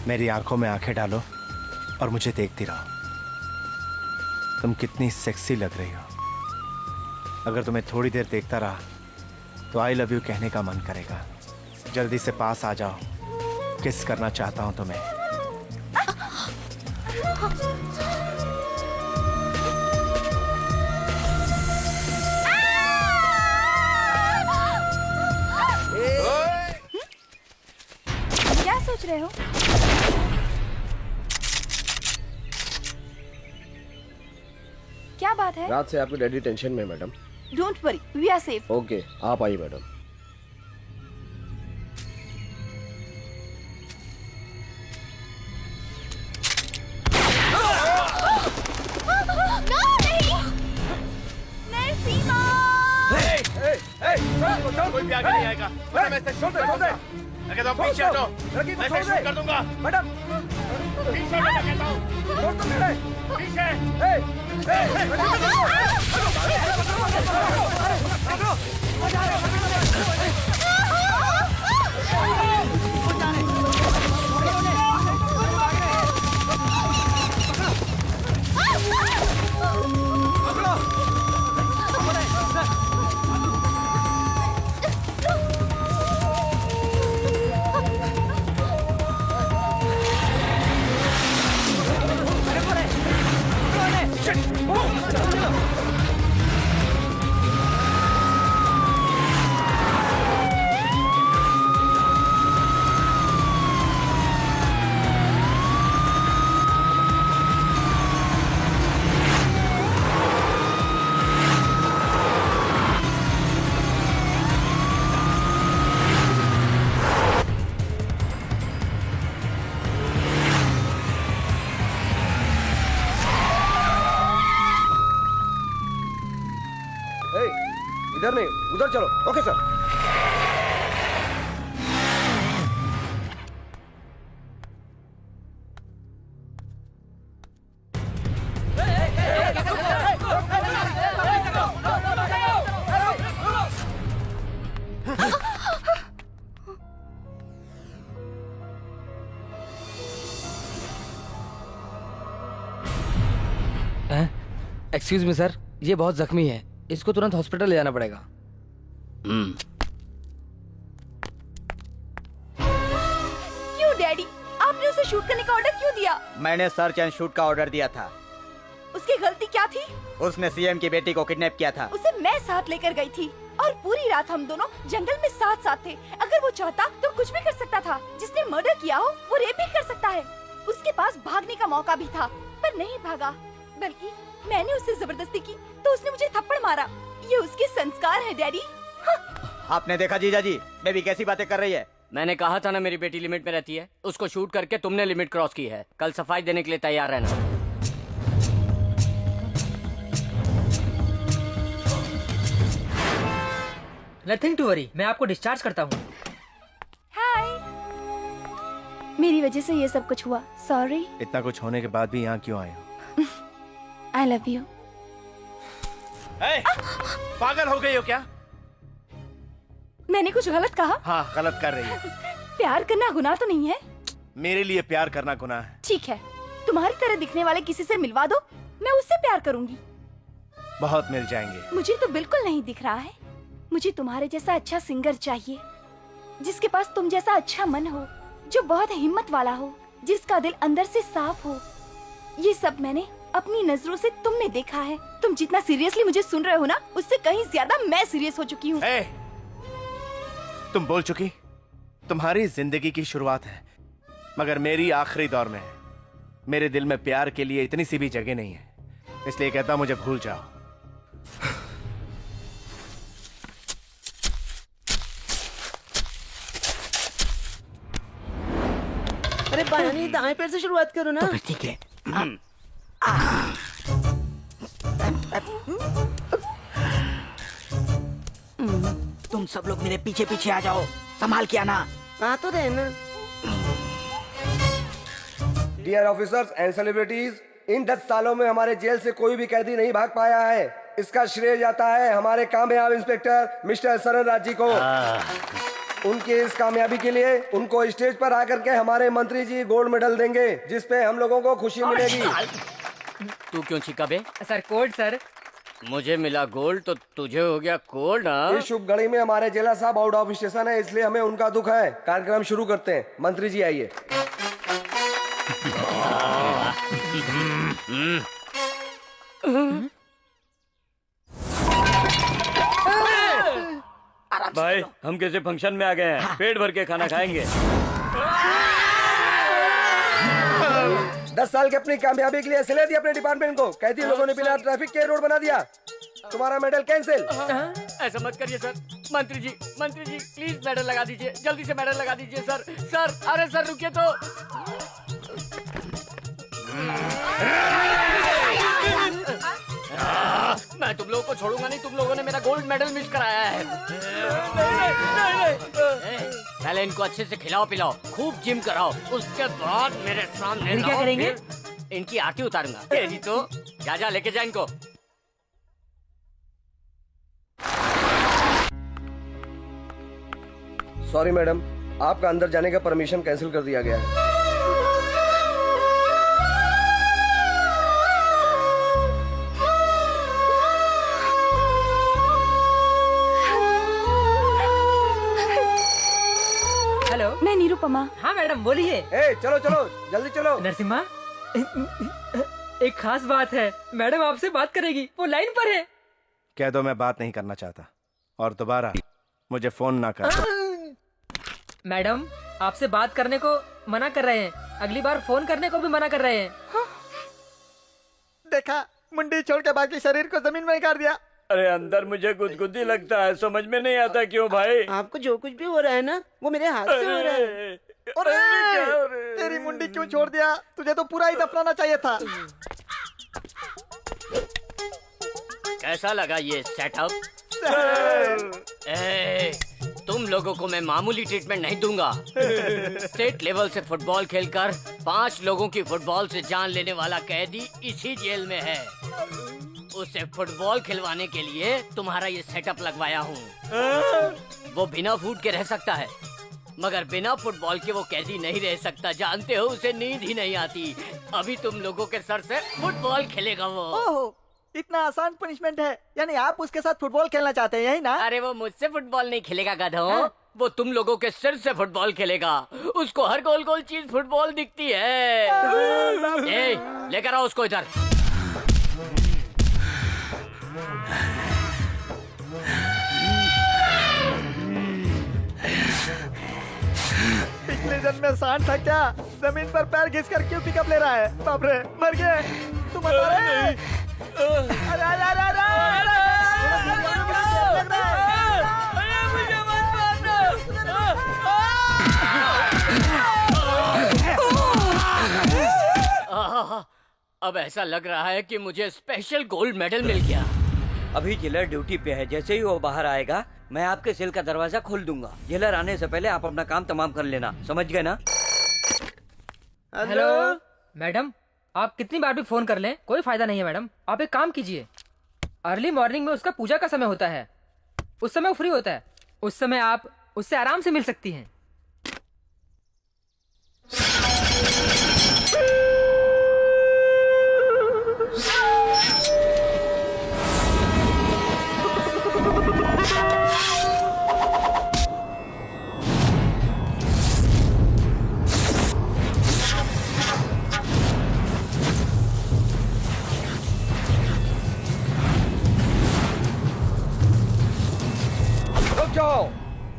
मेरी आंखों में आंखें डालो और मुझे देखती रहो। तुम कितनी सेक्सी लग रही हो। अगर तुम्हें थोड़ी देर देखता रहा तो आई लव यू कहने का मन करेगा। जल्दी से पास आ जाओ, किस करना चाहता हूं तुम्हें। क्या सोच रहे हो? क्या बात है? रात से आपके डैडी टेंशन में madam. Don't worry, we are safe. Okay, आप आइए मैडम। नहीं सीमा। कोई भी आगे नहीं आएगा। मैं ऐसे छोड़ दे। अगर तुम पीछे हटो, मैं ऐसे शूट कर दूंगा। मैडम, पीछे हटो कहता हूँ। छोड़ दो मेरे। पीछे। इधर नहीं, उधर चलो। Okay sir. Excuse me sir, ये बहुत जख्मी है, इसको तुरंत हॉस्पिटल ले जाना पड़ेगा। क्यों डैडी, आपने उसे शूट करने का ऑर्डर क्यों दिया? मैंने सर्च एंड शूट का ऑर्डर दिया था। उसकी गलती क्या थी? उसने सीएम की बेटी को किडनैप किया था। उसे मैं साथ लेकर गई थी और पूरी रात हम दोनों जंगल में साथ साथ थे। अगर वो चाहता तो कुछ भी कर सकता था। जिसने मर्डर किया हो वो रेप भी कर सकता है। उसके पास भागने का मौका भी था पर नहीं भागा, बल्कि मैंने उससे जबरदस्ती की तो उसने मुझे थप्पड़ मारा। ये उसके संस्कार है डैडी। आपने देखा जीजा जी, बेबी कैसी बातें कर रही है। मैंने कहा था ना मेरी बेटी लिमिट में रहती है। उसको शूट करके तुमने लिमिट क्रॉस की है। कल सफाई देने के लिए तैयार रहना। नथिंग टू वरी, मैं आपको डिस्चार्ज करता हूँ। हाय। मेरी वजह से ये सब कुछ हुआ, सॉरी। इतना कुछ होने के बाद भी यहाँ क्यों आए हो? I love you. पागल हो गई हो क्या? मैंने कुछ गलत कहा? हाँ, गलत कर रही है। प्यार करना गुनाह तो नहीं है? मेरे लिए प्यार करना गुनाह है। ठीक है, तुम्हारी तरह दिखने वाले किसी से मिलवा दो, मैं उससे प्यार करूंगी। बहुत मिल जाएंगे। मुझे तो बिल्कुल नहीं दिख रहा है। मुझे तुम्हारे जैसा अच्छा सिंगर चाहिए, जिसके पास तुम जैसा अच्छा मन हो, जो बहुत हिम्मत वाला हो, जिसका दिल अंदर से साफ हो। ये सब मैंने अपनी नजरों से तुमने देखा है। तुम जितना सीरियसली मुझे सुन रहे हो ना, उससे कहीं ज्यादा मैं सीरियस हो चुकी हूँ। तुम बोल चुकी। तुम्हारी जिंदगी की शुरुआत है, मगर मेरी आखिरी दौर में है। मेरे दिल में प्यार के लिए इतनी सी भी जगह नहीं है, इसलिए कहता मुझे भूल जाओ। अरे बायानी दाएं पैर से शुरुआत करो ना। तो फिर ठीक है। तुम सब लोग मेरे पीछे पीछे आ जाओ, संभाल के आना। आ तो रहे ना। डियर ऑफिसर्स एंड सेलिब्रिटीज, इन 10 सालों में हमारे जेल से कोई भी कैदी नहीं भाग पाया है। इसका श्रेय जाता है हमारे कामयाब इंस्पेक्टर मिस्टर सरन राज जी को। उनकी इस कामयाबी के लिए उनको स्टेज पर आकर के हमारे मंत्री जी गोल्ड मेडल देंगे, जिसपे हम लोगों को खुशी मिलेगी। तू क्यों छिका बे? Sir code sir. मुझे मिला गोल्ड तो तुझे हो गया कोल्ड। इस शुभ घड़ी में हमारे जेलर साहब आउट ऑफ स्टेशन है, इसलिए हमें उनका दुख है। कार्यक्रम शुरू करते हैं। मंत्री जी आइए। भाई हम किसी फंक्शन में आ गए हैं, पेट भर के खाना खाएंगे। 10 साल की अपनी कामयाबी के लिए सिले दी अपने डिपार्टमेंट को। कैदी लोगों ने बिना ट्रैफिक के रोड बना दिया। तुम्हारा मेडल कैंसिल। ऐसा मत करिए सर। मंत्री जी प्लीज मेडल लगा दीजिए, जल्दी से मेडल लगा दीजिए सर। सर अरे सर रुकिए तो। मैं तुम लोगों को छोड़ूंगा नहीं, तुम लोगों ने मेरा गोल्ड मेडल मिस कराया है। पहले इनको अच्छे से खिलाओ पिलाओ, खूब जिम कराओ, उसके बाद मेरे सामने क्या लाओ, करेंगे? फिर इनकी आरती उतारूंगा। तेरी तो जा लेके जा इनको। सॉरी मैडम, आपका अंदर जाने का परमिशन कैंसिल कर दिया गया है। हेलो, मैं निरुपमा। हाँ मैडम बोलिए। चलो चलो जल्दी चलो। नरसिम्हा, एक खास बात है, मैडम आपसे बात करेगी, वो लाइन पर है। कह दो मैं बात नहीं करना चाहता और दोबारा मुझे फोन ना कर। मैडम आपसे बात करने को मना कर रहे हैं, अगली बार फोन करने को भी मना कर रहे हैं। देखा, मुंडी छोड़ के बाकी शरीर को जमीन में गाड़ दिया। अरे अंदर मुझे गुदगुदी लगता है, समझ में नहीं आता क्यों भाई। आपको जो कुछ भी हो रहा है ना, वो मेरे हाथ से हो रहा है। अरे तेरी मुंडी क्यों छोड़ दिया? तुझे तो पूरा ही दफनाना चाहिए था। कैसा लगा ये सेटअप? तुम लोगों को मैं मामूली ट्रीटमेंट नहीं दूंगा। स्टेट लेवल से फुटबॉल खेलकर 5 लोगों की फुटबॉल से जान लेने वाला कैदी इसी जेल में है। उसे फुटबॉल खिलवाने के लिए तुम्हारा ये सेटअप लगवाया हूँ। वो बिना फूड के रह सकता है, मगर बिना फुटबॉल के वो कैदी नहीं रह सकता। जानते हो, उसे नींद ही नहीं आती। अभी तुम लोगों के सर से फुटबॉल खेलेगा वो। ओहो, इतना आसान पनिशमेंट है? यानी आप उसके साथ फुटबॉल खेलना चाहते हैं, यही ना? अरे वो मुझसे फुटबॉल नहीं खेलेगा गधों, वो तुम लोगों के सिर से फुटबॉल खेलेगा। उसको हर गोल गोल चीज फुटबॉल दिखती है। लेकर आओ उसको इधर। पिछले जन्म में सांड था क्या? जमीन पर पैर घिस कर क्यों पिकअप ले रहा है? बाप रे, मर गए तुम। अरे अब ऐसा लग रहा है कि मुझे स्पेशल गोल्ड मेडल मिल गया। अभी जेलर ड्यूटी पे है, जैसे ही वो बाहर आएगा मैं आपके सेल का दरवाजा खोल दूंगा। जेलर आने से पहले आप अपना काम तमाम कर लेना, समझ गए ना? हेलो मैडम, आप कितनी बार भी फोन कर लें कोई फायदा नहीं है। मैडम आप एक काम कीजिए, अर्ली मॉर्निंग में उसका पूजा का समय होता है, उस समय वो फ्री होता है, उस समय आप उससे आराम से मिल सकती हैं।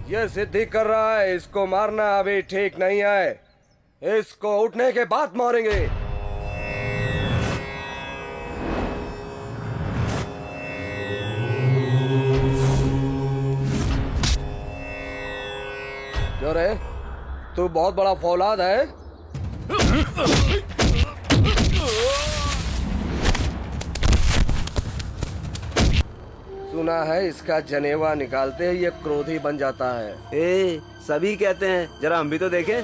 ये जिद्दी कर रहा है, इसको मारना अभी ठीक नहीं है। इसको उठने के बाद मारेंगे। क्यों रे, तू बहुत बड़ा फौलाद है। सुना है इसका जनेवा निकालते ही ये क्रोधी बन जाता है। सभी कहते हैं, जरा हम भी तो देखें।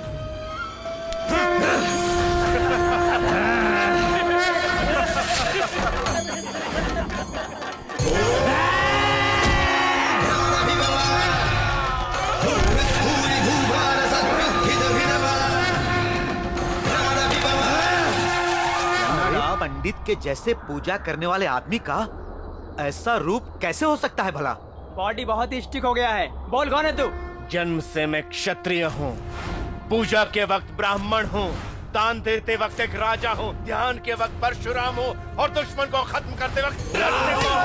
आपके जैसे पूजा करने वाले आदमी का ऐसा रूप कैसे हो सकता है भला? बॉडी बहुत ही स्टिक हो गया है। बोल कौन है तू? जन्म से मैं क्षत्रिय हूँ, पूजा के वक्त ब्राह्मण हूँ, दान देते वक्त एक राजा हूँ, ध्यान के वक्त परशुराम हूँ और दुश्मन को खत्म करते वक्त नरसिम्हा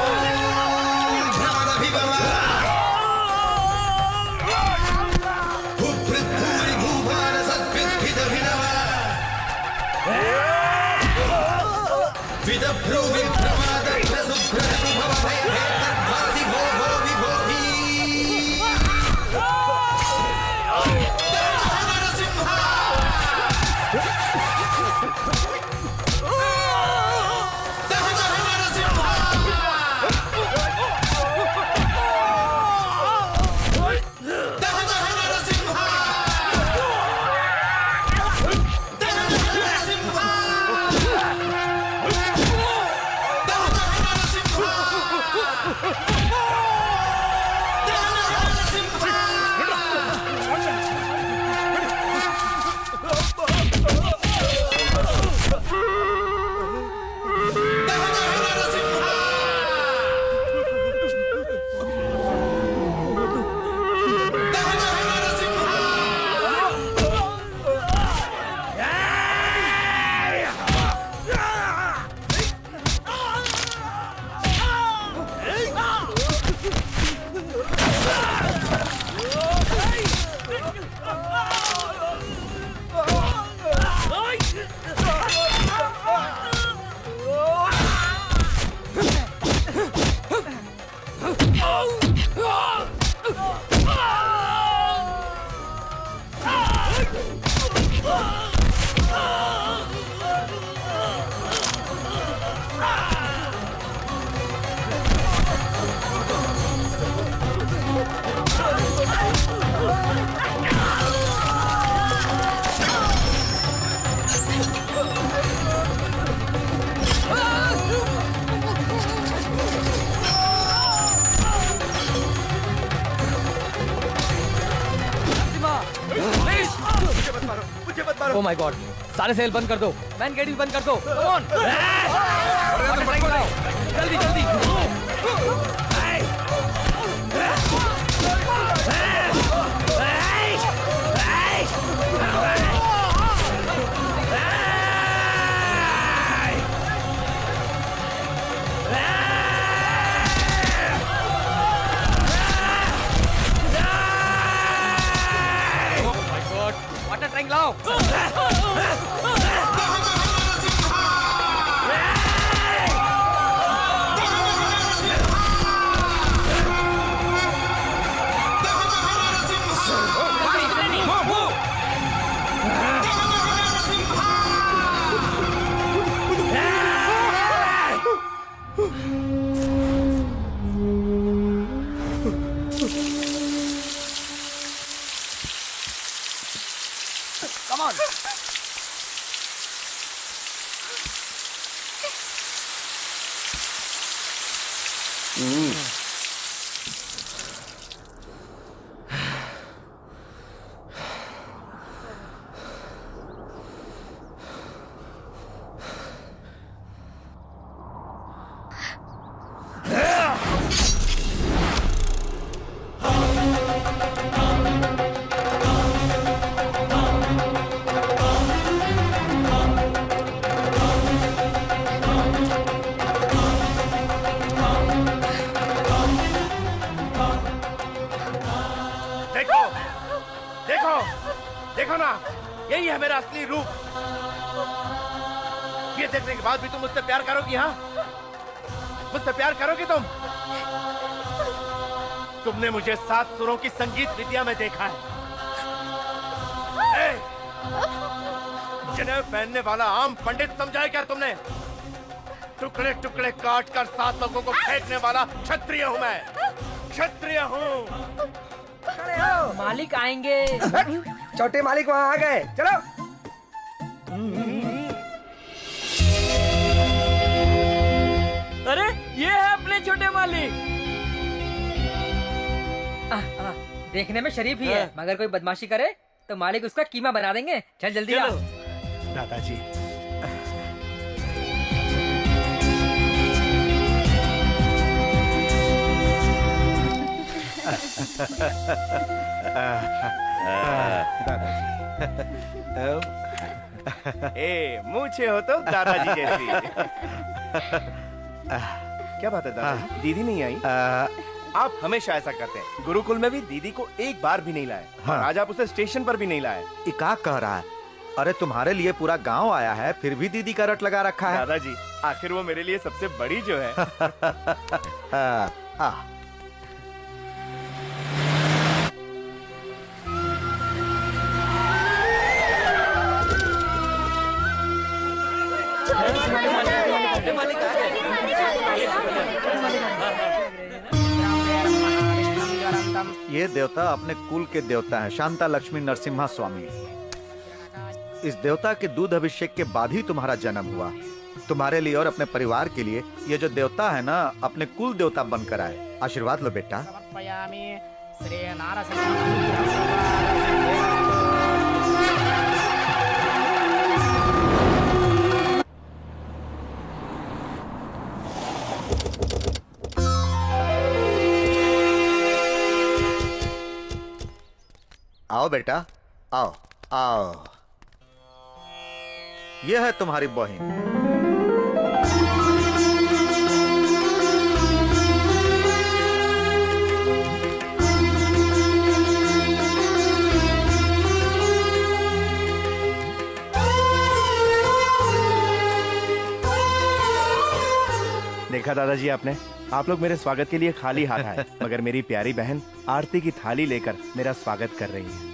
ओह माय गॉड, सारे सेल बंद कर दो, मैन गेट भी बंद कर दो। कम ऑन, जल्दी जल्दी। वाटर टैंक लाओ। Come on. देखो ना, यही है मेरा असली रूप। ये देखने के बाद भी तुम मुझसे प्यार करोगी? हाँ, मुझसे प्यार करोगी तुम? तुमने मुझे 7 सुरों की संगीत विद्या में देखा है। जनेऊ पहनने वाला आम पंडित समझा है क्या तुमने? टुकड़े टुकड़े काट कर 7 लोगों को फेंकने वाला क्षत्रिय हूँ मैं, क्षत्रिय हूँ। मालिक आएंगे। छोटे मालिक वहाँ आ गए, चलो। अरे ये है अपने छोटे मालिक। देखने में शरीफ ही है, मगर कोई बदमाशी करे तो मालिक उसका कीमा बना देंगे। चल जल्दी आ। दादाजी, ए मुझे हो तो दादाजी जैसी। क्या बात है दादाजी, दीदी नहीं आई? आप हमेशा ऐसा करते हैं। गुरुकुल में भी दीदी को एक बार भी नहीं लाए। हाँ। और आज आप उसे स्टेशन पर भी नहीं लाए। ये क्या कह रहा है? अरे तुम्हारे लिए पूरा गांव आया है, फिर भी दीदी का रट लगा रखा है। दादाजी आखिर वो मेरे लिए सबसे बड़ी जो है। ये देवता अपने कुल के देवता है, शांता लक्ष्मी नरसिम्हा स्वामी। इस देवता के दूध अभिषेक के बाद ही तुम्हारा जन्म हुआ। तुम्हारे लिए और अपने परिवार के लिए ये जो देवता है ना, अपने कुल देवता बनकर आए। आशीर्वाद लो बेटा। आओ बेटा, आओ आओ। यह है तुम्हारी बहन। देखा दादाजी आपने, आप लोग मेरे स्वागत के लिए खाली हाथ आए, मगर मेरी प्यारी बहन आरती की थाली लेकर मेरा स्वागत कर रही है।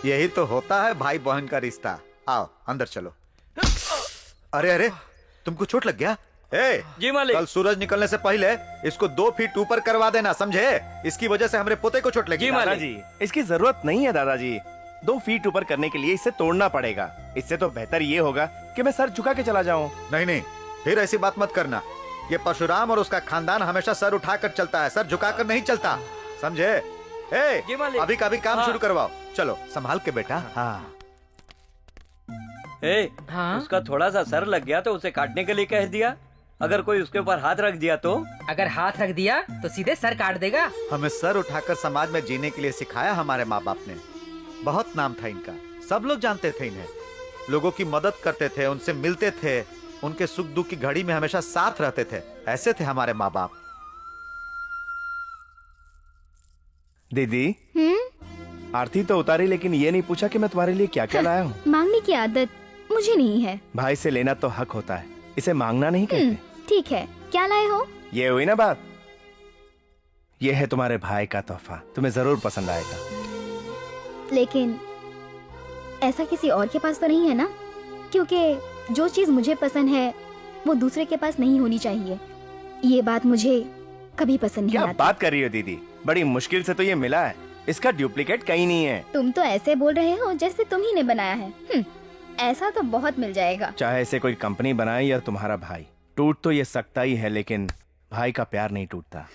यही तो होता है भाई बहन का रिश्ता। आओ अंदर चलो। अरे अरे, तुमको चोट लग गया? जी मालिक। कल सूरज निकलने से पहले इसको 2 फीट ऊपर करवा देना, समझे? इसकी वजह से हमारे पोते को चोट लगी। दादाजी इसकी जरूरत नहीं है दादाजी। 2 फीट ऊपर करने के लिए इसे तोड़ना पड़ेगा। इससे तो बेहतर ये होगा कि मैं सर झुका के चला जाऊं। नहीं नहीं, फिर ऐसी बात मत करना। ये परशुराम और उसका खानदान हमेशा सर उठाकर चलता है, सर झुकाकर नहीं चलता, समझे? अभी का भी काम शुरू करवाओ। चलो संभाल के बेटा। हाँ। उसका थोड़ा सा सर लग गया तो उसे काटने के लिए कह दिया। अगर कोई उसके ऊपर हाथ रख दिया तो? अगर हाथ रख दिया तो सीधे सर काट देगा। हमें सर उठाकर समाज में जीने के लिए सिखाया हमारे माँ बाप ने। बहुत नाम था इनका, सब लोग जानते थे इन्हें। लोगों की मदद करते थे, उनसे मिलते थे, उनके सुख दुख की घड़ी में हमेशा साथ रहते थे। ऐसे थे हमारे माँ बाप। दीदी आरती तो उतारी, लेकिन ये नहीं पूछा कि मैं तुम्हारे लिए क्या क्या लाया हूँ। मांगने की आदत मुझे नहीं है। भाई से लेना तो हक होता है, इसे मांगना नहीं कहते। ठीक है, क्या लाए हो? ये हुई ना बात। ये है तुम्हारे भाई का तोहफा, तुम्हें जरूर पसंद आएगा। लेकिन ऐसा किसी और के पास तो नहीं है ना? क्योंकि जो चीज मुझे पसंद है वो दूसरे के पास नहीं होनी चाहिए। ये बात मुझे कभी पसंद नहीं क्या आती। बात कर रही हो दीदी? बड़ी मुश्किल से तो ये मिला है, इसका डुप्लीकेट कहीं नहीं है। तुम तो ऐसे बोल रहे हो जैसे तुम ही ने बनाया है। ऐसा तो बहुत मिल जाएगा। चाहे इसे कोई कंपनी बनाए या तुम्हारा भाई, टूट तो ये सकता ही है, लेकिन भाई का प्यार नहीं टूटता।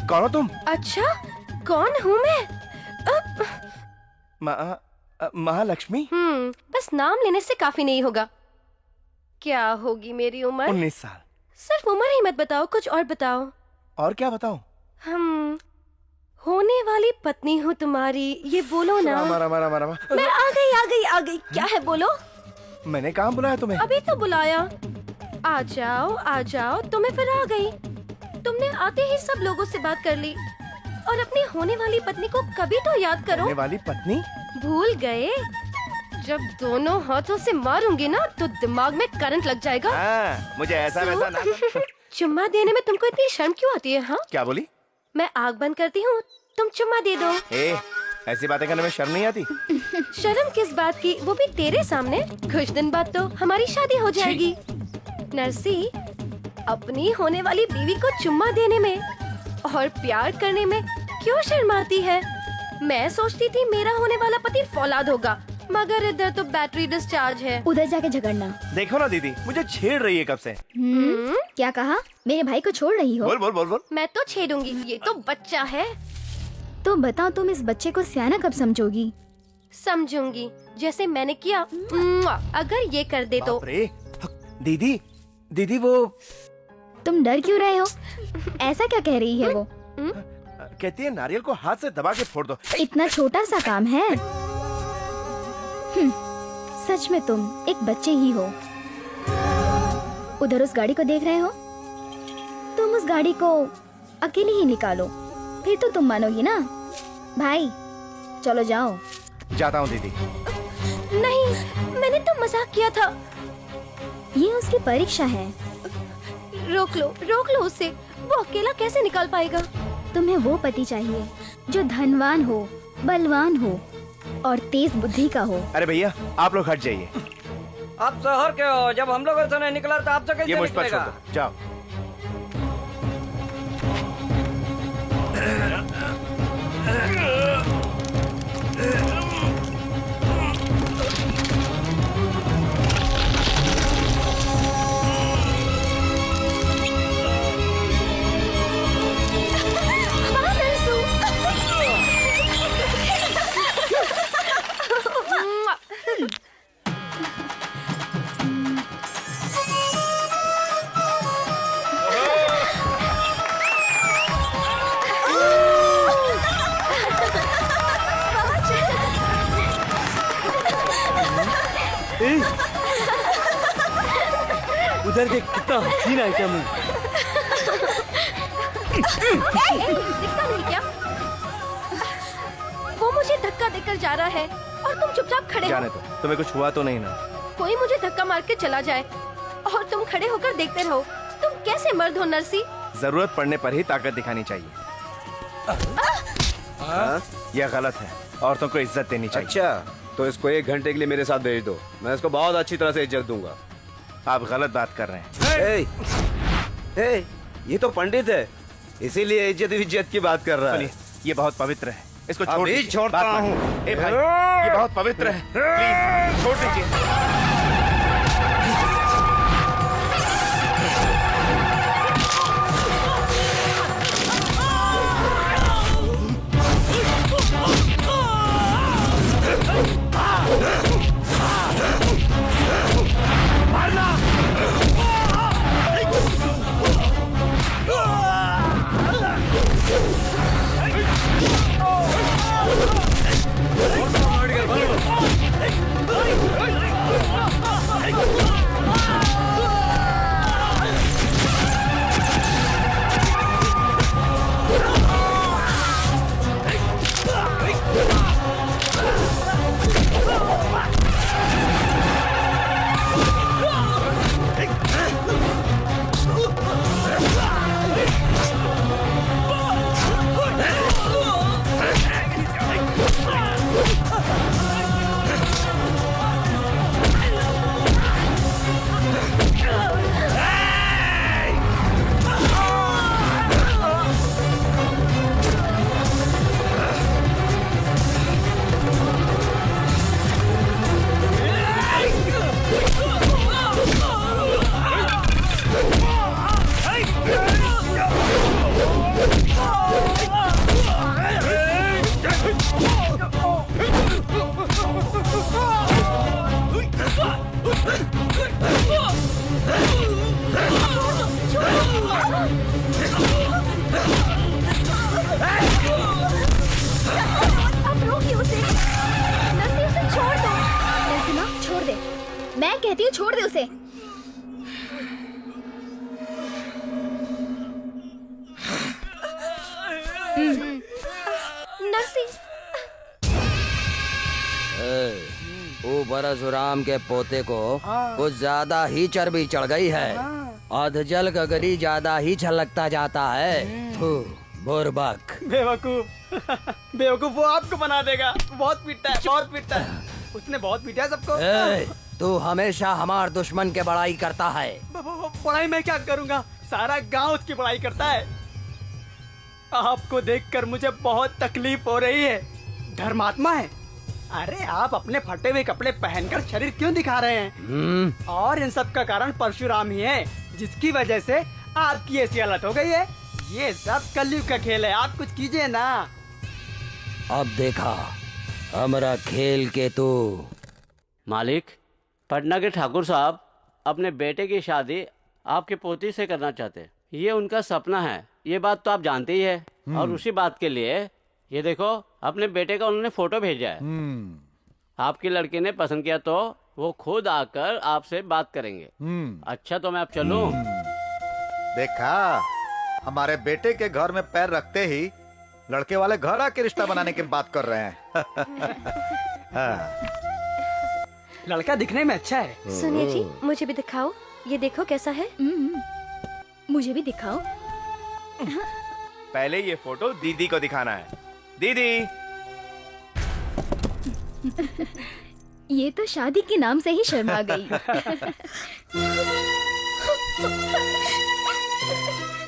कौन हो तुम? अच्छा, कौन हूँ मैं? महालक्ष्मी। बस नाम लेने से काफी नहीं होगा। क्या होगी मेरी उम्र? 19 साल। सिर्फ उम्र ही मत बताओ, कुछ और बताओ। और क्या बताऊं? हम होने वाली पत्नी हूँ तुम्हारी, ये बोलो ना। रामा। मैं आ गई। क्या है बोलो? मैंने कहाँ बुलाया तुम्हें? अभी तो बुलाया। आ जाओ। तुम्हें फिर आ गई। तुमने आते ही सब लोगों से बात कर ली और अपनी होने वाली पत्नी को कभी तो याद करो। होने वाली पत्नी? भूल गए? जब दोनों हाथों से मारूंगी ना तो दिमाग में करंट लग जाएगा। मुझे ऐसा वैसा ना। चुम्मा देने में तुमको इतनी शर्म क्यों आती है? हाँ, क्या बोली? मैं आग बंद करती हूँ, तुम चुम्मा दे दो। ऐसी बातें करने में शर्म नहीं आती? शर्म किस बात की, वो भी तेरे सामने। कुछ दिन बाद तो हमारी शादी हो जाएगी। नरसी, अपनी होने वाली बीवी को चुम्मा देने में और प्यार करने में क्यों शर्माती है? मैं सोचती थी मेरा होने वाला पति फौलाद होगा, मगर इधर तो बैटरी डिस्चार्ज है। उधर जाके झगड़ना। देखो ना दीदी, मुझे छेड़ रही है कब से। क्या कहा? मेरे भाई को छोड़ रही हो? बोल बोल बोल बोल। मैं तो छेड़ूंगी, ये तो बच्चा है। तो बताओ, तुम इस बच्चे को सियाना कब समझोगी? समझूंगी, जैसे मैंने किया। अगर ये कर दे तो। दीदी दीदी वो तुम डर क्यों रहे हो? ऐसा क्या कह रही है वो? कहती है नारियल को हाथ से दबा के फोड़ दो। इतना छोटा सा काम है। सच में तुम एक बच्चे ही हो। उधर उस गाड़ी को देख रहे हो? तुम उस गाड़ी को अकेले ही निकालो, फिर तो तुम मानोगी ना। भाई चलो जाओ। जाता हूँ दीदी। नहीं, मैंने तो मजाक किया था। ये उसकी परीक्षा है। रोक लो उसे। वो अकेला कैसे निकाल पाएगा? तुम्हें वो पति चाहिए जो धनवान हो, बलवान हो और तेज बुद्धि का हो। अरे भैया आप लोग हट जाइए। आप शहर के हो, जब हम लोगों से नहीं निकला तो आपसे कैसे ये मुझ पर छोड़ निकलेगा? दो, जाओ। उधर देख, कितना हसीन आइटम है। दिखता नहीं क्या? वो मुझे धक्का देकर जा रहा है और तुम चुपचाप खड़े जाने हो। दो, तुम्हें कुछ हुआ तो नहीं ना? कोई मुझे धक्का मार के चला जाए और तुम खड़े होकर देखते रहो। तुम कैसे मर्द हो नरसी? जरूरत पड़ने पर ही ताकत दिखानी चाहिए। यह गलत है, औरतों को इज्जत देनी चाहिए। अच्छा, तो इसको 1 घंटे के लिए मेरे साथ भेज दो, मैं इसको बहुत अच्छी तरह से इज्जत दूंगा। आप गलत बात कर रहे हैं। ए, ये तो पंडित है, इसीलिए इज्जत की बात कर रहा है। ये बहुत पवित्र है, इसको छोड़ अभी दीजिए। छोड़ता बात हूँ। मानिए। ए भाई, ये बहुत पवित्र है, प्लीज छोड़ दीजिए। अब रोकिए उसे। नरसी, उसे छोड़ दो। नरसिम्हा, छोड़ दे। मैं कहती हूँ छोड़ दे उसे। नरसी, ओ परशुराम के पोते को कुछ ज्यादा ही चर्बी चढ़ गई है। अधजल गगरी ज्यादा ही छलकता जाता है। बुर्बक। बेवकूफ बेवकूफ, वो आपको बना देगा। बहुत पीटता है, बहुत पीटता है। उसने बहुत पीटा है सबको। तू हमेशा हमार दुश्मन के बड़ाई करता है। बड़ाई मैं क्या करूंगा? सारा गांव उसकी बड़ाई करता है। आपको देखकर मुझे बहुत तकलीफ हो रही है। धर्मात्मा है। अरे आप अपने फटे हुए कपड़े पहनकर शरीर क्यों दिखा रहे हैं? और इन सब का कारण परशुराम ही है, जिसकी वजह से आपकी ऐसी हालत हो गई है। ये सब कलयुग का खेल है, आप कुछ कीजिए ना। अब देखा हमारा खेल के तो। मालिक, पटना के ठाकुर साहब अपने बेटे की शादी आपके पोती से करना चाहते हैं। ये उनका सपना है, ये बात तो आप जानते ही है। और उसी बात के लिए ये देखो अपने बेटे का उन्होंने फोटो भेजा है। आपकी लड़की ने पसंद किया तो वो खुद आकर आपसे बात करेंगे। अच्छा तो मैं अब चलूं? देखा, हमारे बेटे के घर में पैर रखते ही लड़के वाले घर आके रिश्ता बनाने की बात कर रहे हैं। हाँ। लड़का दिखने में अच्छा है। सुनिए जी, मुझे भी दिखाओ, ये देखो कैसा है। मुझे भी दिखाओ। पहले ये फोटो दीदी को दिखाना है। दीदी, ये तो शादी के नाम से ही शर्मा गई।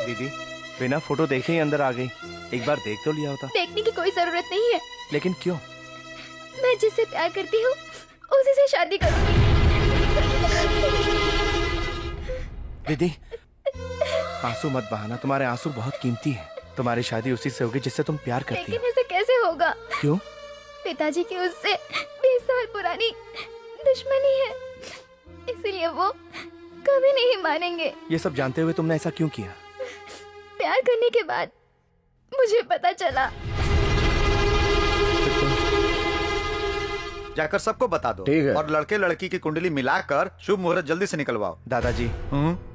दीदी बिना फोटो देखे ही अंदर आ गई। एक बार देख तो लिया होता। देखने की कोई जरूरत नहीं है। लेकिन क्यों? मैं जिससे प्यार करती हूँ उसी से शादी करूंगी। दीदी आंसू मत बहाना, तुम्हारे आंसू बहुत कीमती हैं। तुम्हारी शादी उसी से होगी जिससे तुम प्यार करती हो। लेकिन ऐसे कैसे होगा? क्यों? पिताजी की उससे 20 साल पुरानी दुश्मनी है, इसलिए वो कभी नहीं मानेंगे। ये सब जानते हुए तुमने ऐसा क्यों किया? प्यार करने के बाद मुझे पता चला। जाकर सबको बता दो। ठीक है। और लड़के लड़की की कुंडली मिलाकर शुभ मुहूर्त जल्दी से निकलवाओ। दादाजी,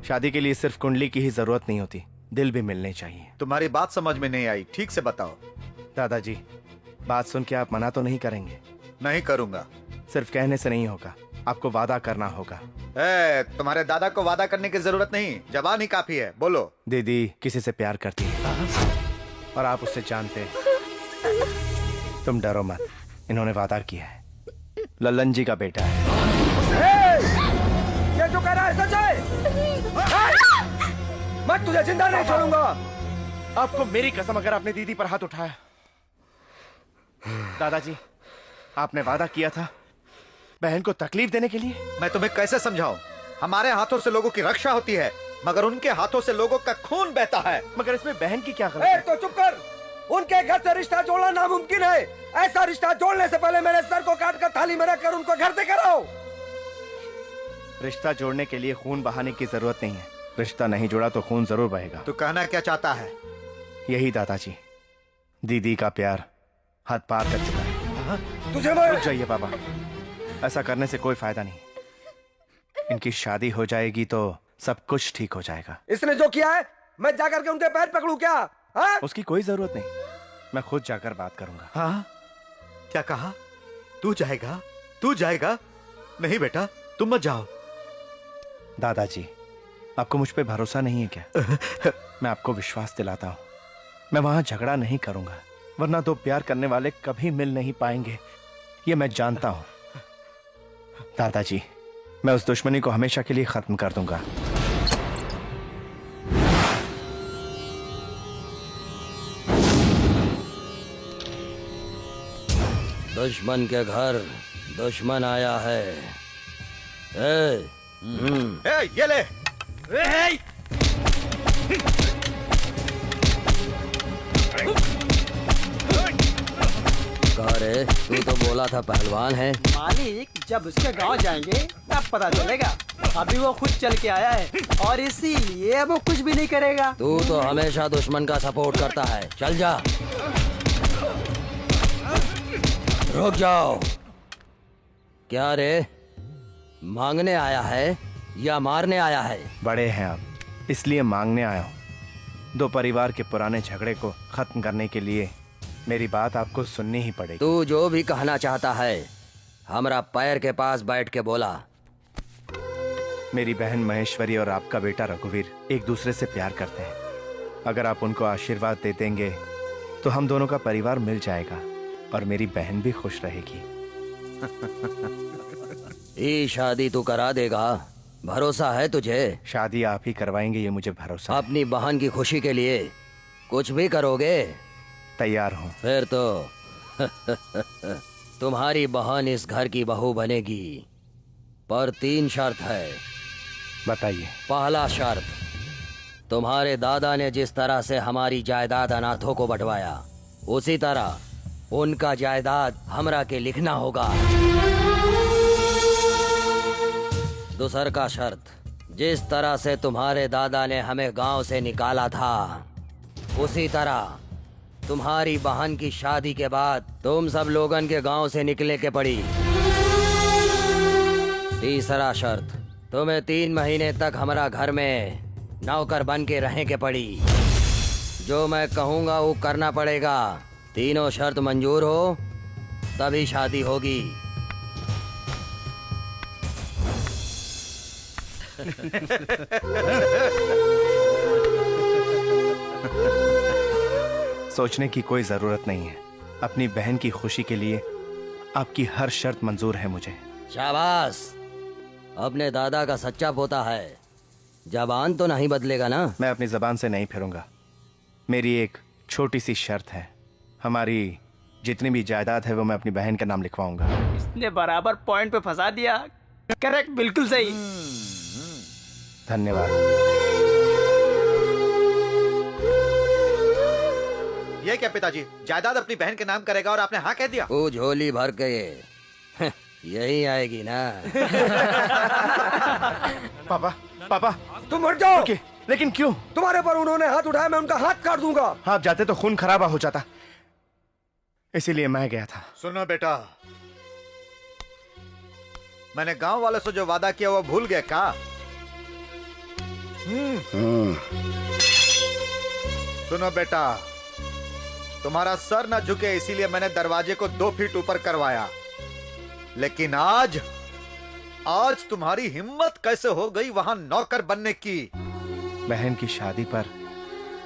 शादी के लिए सिर्फ कुंडली की ही जरूरत नहीं होती, दिल भी मिलने चाहिए। तुम्हारी बात समझ में नहीं आई, ठीक से बताओ। दादाजी बात सुन के आप मना तो नहीं करेंगे? नहीं करूंगा। सिर्फ कहने से नहीं होगा, आपको वादा करना होगा। तुम्हारे दादा को वादा करने की जरूरत नहीं, जबान ही काफी है, बोलो। दीदी किसी से प्यार करती है और आप उससे जानते हैं। तुम डरो मत, इन्होंने वादा किया है, लल्लन जी का बेटा है। ये जो कह रहा है सच है? मैं तुझे जिंदा नहीं छोड़ूंगा। आपको मेरी कसम, अगर आपने दीदी पर हाथ उठाया। दादाजी आपने वादा किया था बहन को तकलीफ देने के लिए। मैं तुम्हें कैसे समझाऊं? हमारे हाथों से लोगों की रक्षा होती है, मगर उनके हाथों से लोगों का खून बहता है। मगर इसमें बहन की क्या गलती है? तो चुप कर। उनके घर से रिश्ता जोड़ना नामुमकिन है। ऐसा रिश्ता जोड़ने से पहले मेरे सर को काट कर थाली में रखकर उनको घर से कराओ। रिश्ता जोड़ने के लिए खून बहाने की जरूरत नहीं है। रिश्ता नहीं जोड़ा तो खून जरूर बहेगा। तू कहना क्या चाहता है? यही दादाजी, दीदी का प्यार हद पार कर चुका है। तुझे रुक जाइए पापा, ऐसा करने से कोई फायदा नहीं। इनकी शादी हो जाएगी तो सब कुछ ठीक हो जाएगा। इसने जो किया है, मैं जाकर के उनके पैर पकड़ूं क्या? हाँ? उसकी कोई जरूरत नहीं, मैं खुद जाकर बात करूंगा। हाँ? क्या कहा? तू जाएगा? तू जाएगा? नहीं बेटा, तुम मत जाओ। दादाजी आपको मुझ पे भरोसा नहीं है क्या? मैं आपको विश्वास दिलाता हूँ, मैं वहां झगड़ा नहीं करूंगा, वरना दो प्यार करने वाले कभी मिल नहीं पाएंगे, ये मैं जानता हूँ। दादाजी मैं उस दुश्मनी को हमेशा के लिए खत्म कर दूंगा। दुश्मन के घर दुश्मन आया है। ये ले। रे, तू तो बोला था पहलवान है। मालिक जब उसके गांव जाएंगे तब पता चलेगा। अभी वो खुद चल के आया है और इसीलिए वो कुछ भी नहीं करेगा। तू तो हमेशा दुश्मन का सपोर्ट करता है। चल जा। रुक जाओ। क्या रे, मांगने आया है या मारने आया है? बड़े हैं आप, इसलिए मांगने आया हूँ। दो परिवार के पुराने झगड़े को खत्म करने के लिए मेरी बात आपको सुननी ही पड़ेगी। तू जो भी कहना चाहता है हमरा पैर के पास बैठ के बोला। मेरी बहन महेश्वरी और आपका बेटा रघुवीर एक दूसरे से प्यार करते हैं। अगर आप उनको आशीर्वाद दे देंगे तो हम दोनों का परिवार मिल जाएगा और मेरी बहन भी खुश रहेगी। ये शादी तू करा देगा? भरोसा है तुझे? शादी आप ही करवाएंगे, ये मुझे भरोसा है। अपनी बहन की खुशी के लिए कुछ भी करोगे? तैयार हूँ। फिर तो तुम्हारी बहन इस घर की बहू बनेगी, पर 3 शर्त है। बताइए। पहला शर्त, तुम्हारे दादा ने जिस तरह से हमारी जायदाद अनाथों को बंटवाया, उसी तरह उनका जायदाद हमरा के लिखना होगा। दूसर का शर्त, जिस तरह से तुम्हारे दादा ने हमें गांव से निकाला था, उसी तरह तुम्हारी बहन की शादी के बाद तुम सब लोगन के गांव से निकले के पड़ी। तीसरा शर्त, तुम्हें 3 महीने तक हमारा घर में नौकर बन के रहने के पड़ी। जो मैं कहूँगा वो करना पड़ेगा। तीनों शर्त मंजूर हो तभी शादी होगी। सोचने की कोई जरूरत नहीं है। अपनी बहन की खुशी के लिए आपकी हर शर्त मंजूर है मुझे। शाबाश, अपने दादा का सच्चा पोता है। जबान तो नहीं बदलेगा ना? मैं अपनी जबान से नहीं फिरूंगा। मेरी एक छोटी सी शर्त है, हमारी जितनी भी जायदाद है वो मैं अपनी बहन के नाम लिखवाऊंगा। इसने बराबर पॉइंट पे फंसा दिया। करेक्ट, बिल्कुल सही। धन्यवाद। ये क्या पिताजी, जायदाद अपनी बहन के नाम करेगा और आपने हाँ कह दिया? वो झोली भर के यही आएगी ना। पापा, पापा तुम हट जाओ। लेकिन क्यों? तुम्हारे पर उन्होंने हाथ उठाया, मैं उनका हाथ काट दूंगा। आप जाते तो खून खराबा हो जाता, इसीलिए मैं गया था। सुनो बेटा, मैंने गांव वालों से जो वादा किया वो भूल गए क्या? सुनो बेटा, तुम्हारा सर ना झुके इसीलिए मैंने दरवाजे को 2 फीट ऊपर करवाया, लेकिन आज तुम्हारी हिम्मत कैसे हो गई वहां नौकर बनने की? बहन की शादी पर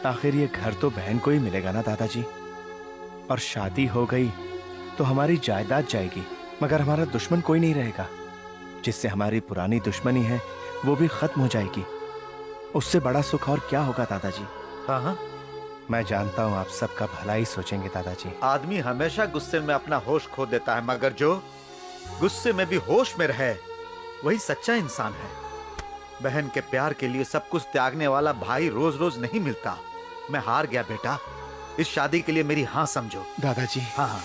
आखिर ये घर तो बहन को ही मिलेगा ना दादाजी। और शादी हो गई तो हमारी जायदाद जाएगी, मगर हमारा दुश्मन कोई नहीं रहेगा। जिससे हमारी पुरानी दुश्मनी है वो भी खत्म हो जाएगी। उससे बड़ा सुख और क्या होगा दादाजी? हाँ, मैं जानता हूँ आप सबका भला ही सोचेंगे दादाजी। आदमी हमेशा गुस्से में अपना होश खो देता है, मगर जो गुस्से में भी होश में रहे वही सच्चा इंसान है। बहन के प्यार के लिए सब कुछ त्यागने वाला भाई रोज रोज नहीं मिलता। मैं हार गया बेटा, इस शादी के लिए मेरी हाँ समझो। दादाजी। हाँ हाँ।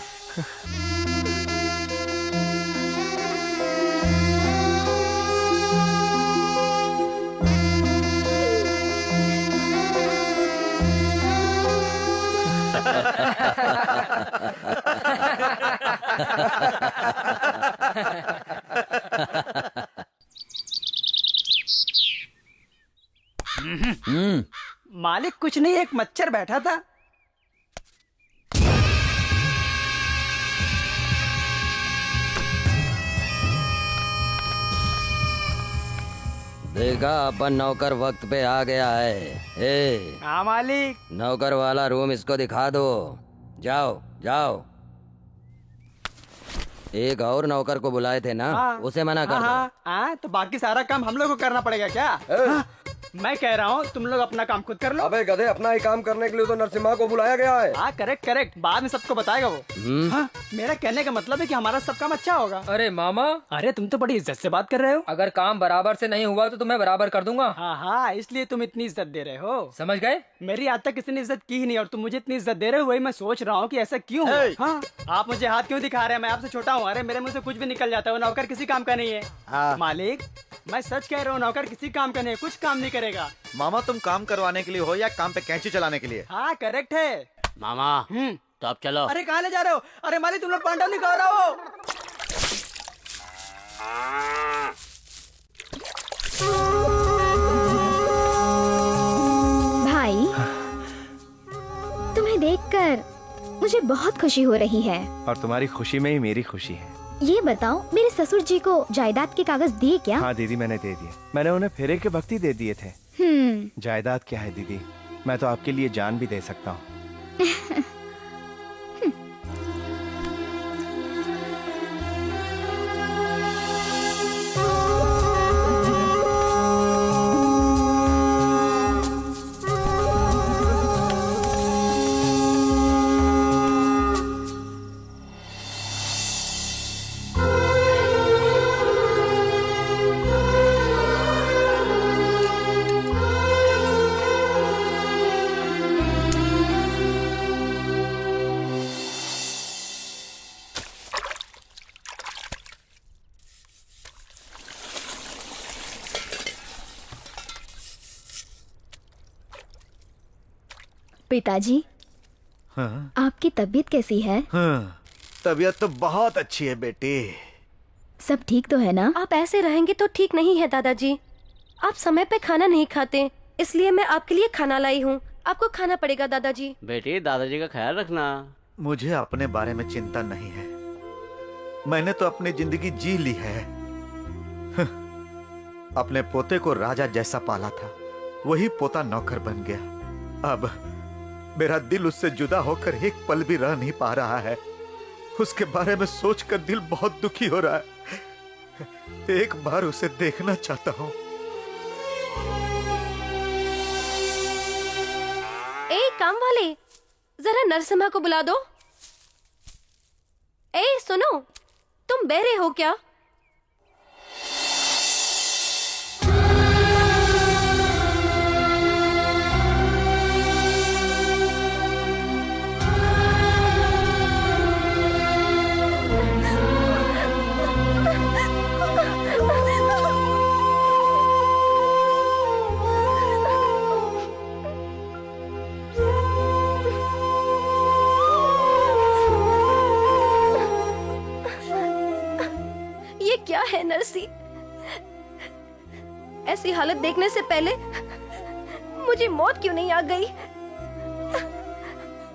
मालिक कुछ नहीं, एक मच्छर बैठा था। देखा, अपन नौकर वक्त पे आ गया है। हाँ मालिक। नौकर वाला रूम इसको दिखा दो। जाओ जाओ। एक और नौकर को बुलाए थे ना, उसे मना कर दो। तो बाकी सारा काम हम लोग को करना पड़ेगा क्या? मैं कह रहा हूँ तुम लोग अपना काम खुद कर लो। अबे गधे, अपना ही काम करने के लिए तो नरसिम्हा को बुलाया गया है। हाँ करेक्ट करेक्ट, बाद में सबको बताएगा वो। हाँ, मेरा कहने का मतलब है कि हमारा सब काम अच्छा होगा। अरे मामा, अरे तुम तो बड़ी इज्जत से बात कर रहे हो। अगर काम बराबर से नहीं हुआ तो तुम्हें बराबर कर दूंगा। हाँ हाँ, इसलिए तुम इतनी इज्जत दे रहे हो। समझ गए? मेरी आज तक किसी ने इज्जत की ही नहीं और तुम मुझे इतनी इज्जत दे रहे हो। वही मैं सोच रहा हूँ कि ऐसा क्यों है। हाँ, आप मुझे हाथ क्यों दिखा रहे हैं? मैं आपसे छोटा हूँ। अरे मेरे मुंह से कुछ भी निकल जाता है। वो नौकर किसी काम का नहीं है। मालिक, मैं सच कह रहा हूँ, नौकर किसी काम का नहीं है, कुछ काम नहीं करेगा। मामा, तुम काम करवाने के लिए हो या काम पे कैंची चलाने के लिए? हाँ करेक्ट है मामा। तो अब चलो। अरे कहाँ ले जा रहे हो? अरे मालिक, तुम लोग पांडव नहीं खा रहे हो। भाई, तुम्हें देखकर मुझे बहुत खुशी हो रही है। और तुम्हारी खुशी में ही मेरी खुशी है। ये बताओ, मेरे ससुर जी को जायदाद के कागज दिए क्या? हाँ दीदी, मैंने दे दिए। मैंने उन्हें फेरे के वक्त ही दे दिए थे। जायदाद क्या है दीदी, मैं तो आपके लिए जान भी दे सकता हूँ। पिताजी, हाँ? आपकी तबीयत कैसी है? हाँ, तबीयत तो बहुत अच्छी है बेटी। सब ठीक तो है ना? आप ऐसे रहेंगे तो ठीक नहीं है दादाजी। आप समय पे खाना नहीं खाते, इसलिए मैं आपके लिए खाना लाई हूँ। आपको खाना पड़ेगा दादाजी। बेटी दादाजी का ख्याल रखना। मुझे अपने बारे में चिंता नहीं है, मैंने तो अपनी जिंदगी जी ली है। अपने पोते को राजा जैसा पाला था, वही पोता नौकर बन गया। अब मेरा दिल उससे जुदा होकर एक पल भी रह नहीं पा रहा है। उसके बारे में सोचकर दिल बहुत दुखी हो रहा है। एक बार उसे देखना चाहता हूँ। ए काम वाले, जरा नरसिम्हा को बुला दो। ए सुनो, तुम बहरे हो क्या? ये क्या है नरसी? ऐसी हालत देखने से पहले मुझे मौत क्यों नहीं आ गई?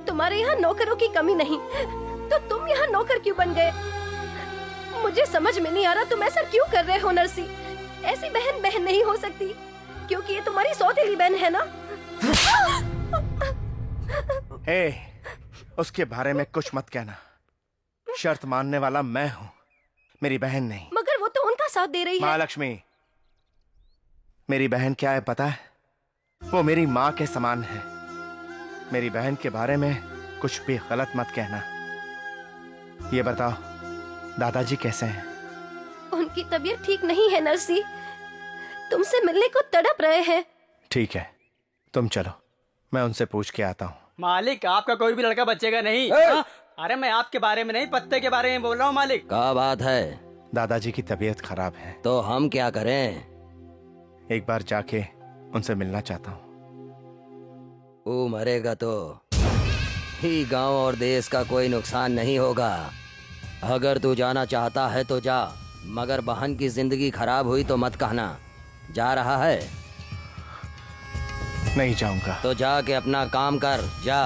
तुम्हारे यहाँ नौकरों की कमी नहीं, तो तुम यहाँ नौकर क्यों बन गए? मुझे समझ में नहीं आ रहा तुम ऐसा क्यों कर रहे हो नरसी? ऐसी बहन बहन नहीं हो सकती, क्योंकि ये तुम्हारी सौतेली बहन है ना? उसके बारे में कुछ मत कहना। शर्त मानने वाला मैं हूँ, मेरी बहन नहीं। मगर वो तो उनका साथ दे रही है। महालक्ष्मी, मेरी बहन क्या है पता है? वो मेरी माँ के समान है। मेरी बहन के बारे में कुछ भी गलत मत कहना। ये बताओ, दादाजी कैसे हैं? उनकी तबीयत ठीक नहीं है नरसी, तुमसे मिलने को तड़प रहे हैं। ठीक है, तुम चलो, मैं उनसे पूछ के आता हूँ। मालिक, आपका कोई भी लड़का बचेगा नहीं। हाँ? अरे मैं आपके बारे में नहीं, पत्ते के बारे में बोल रहा हूँ मालिक। क्या बात है? दादाजी की तबीयत खराब है। तो हम क्या करें? एक बार जाके उनसे मिलना चाहता हूँ। वो मरेगा तो ही गांव और देश का कोई नुकसान नहीं होगा। अगर तू जाना चाहता है तो जा, मगर बहन की जिंदगी खराब हुई तो मत कहना। जा रहा है? नहीं जाऊंगा। तो जाके अपना काम कर, जा।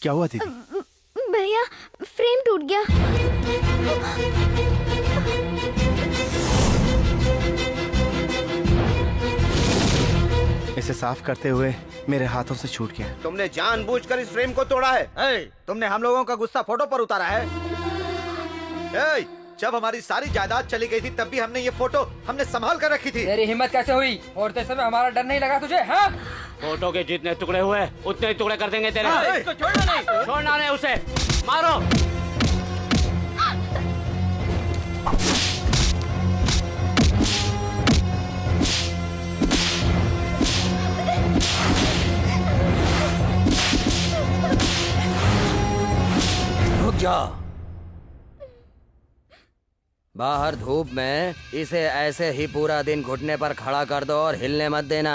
क्या हुआ दीदी? भैया, फ्रेम टूट गया। इसे साफ करते हुए मेरे हाथों से छूट गया। तुमने जानबूझकर इस फ्रेम को तोड़ा है। तुमने हम लोगों का गुस्सा फोटो पर उतारा है। जब हमारी सारी जायदाद चली गई थी तब भी हमने ये फोटो हमने संभाल कर रखी थी। तेरी हिम्मत कैसे हुई? फोड़ते समय हमारा डर नहीं लगा तुझे? हाँ? फोटो के जितने टुकड़े हुए उतने ही टुकड़े कर देंगे तेरे। इसको छोड़ना नहीं। छोड़ना नहीं उसे, मारो। रुक जा। बाहर धूप में इसे ऐसे ही पूरा दिन घुटने पर खड़ा कर दो और हिलने मत देना।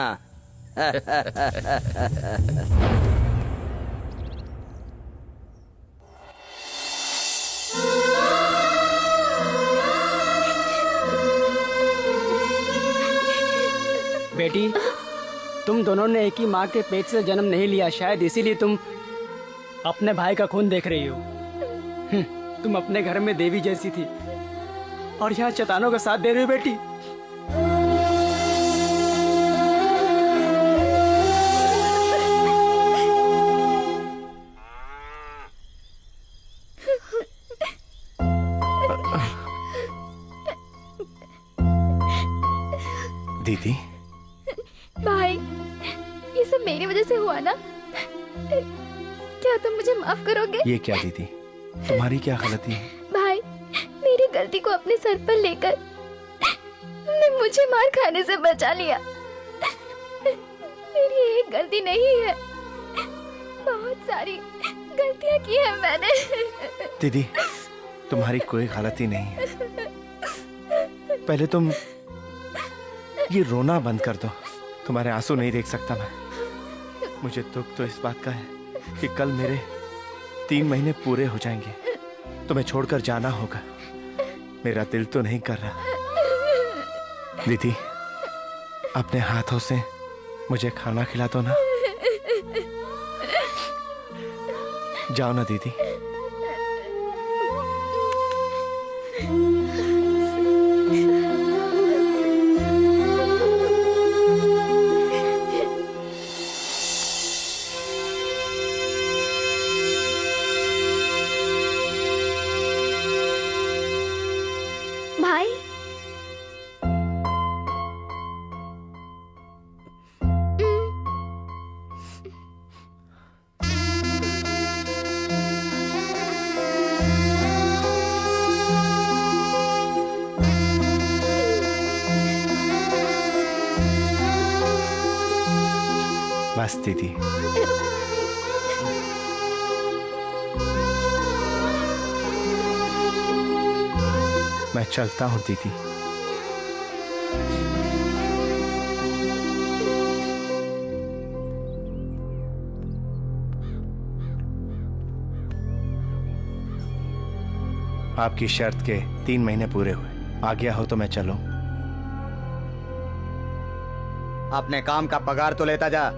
बेटी, तुम दोनों ने एक ही माँ के पेट से जन्म नहीं लिया, शायद इसीलिए तुम अपने भाई का खून देख रही हो। तुम अपने घर में देवी जैसी थी और यहाँ चट्टानों का साथ दे रही हो बेटी। दीदी, भाई, ये सब मेरी वजह से हुआ ना? क्या तुम मुझे माफ करोगे? ये क्या दीदी, तुम्हारी क्या गलती है? भाई, मेरी गलती को अपने सर पर लेकर तुमने मुझे मार खाने से बचा लिया। मेरी एक गलती नहीं है, बहुत सारी गलतियां की है मैंने। दीदी, तुम्हारी कोई गलती नहीं है। पहले तुम ये रोना बंद कर दो। तुम्हारे आंसू नहीं देख सकता मैं। मुझे दुख तो इस बात का है कि कल मेरे 3 महीने पूरे हो जाएंगे। तुम्हें छोड़कर जाना होगा। मेरा दिल तो नहीं कर रहा। दीदी, अपने हाथों से मुझे खाना खिला दो ना। जाओ ना दीदी। भाई, बस दीदी। मैं चलता हूँ दीदी। आपकी शर्त के 3 महीने पूरे हुए। आ गया हो तो मैं चलूं। अपने काम का पगार तो लेता जा।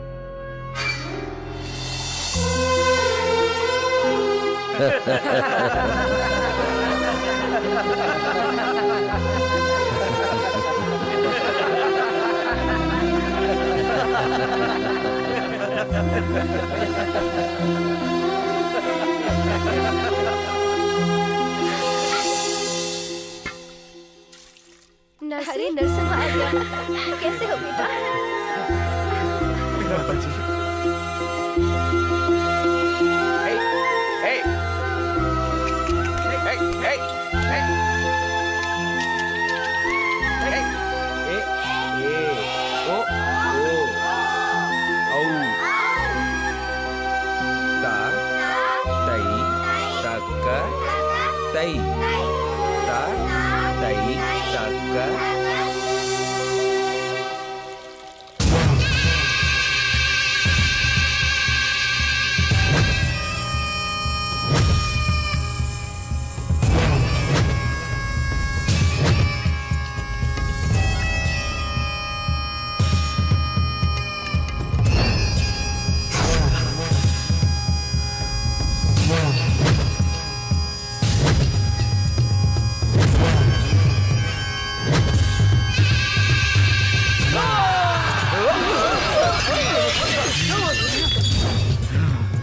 नर्सरी नरसिम्हा आ गया। कैसे हो बेटा?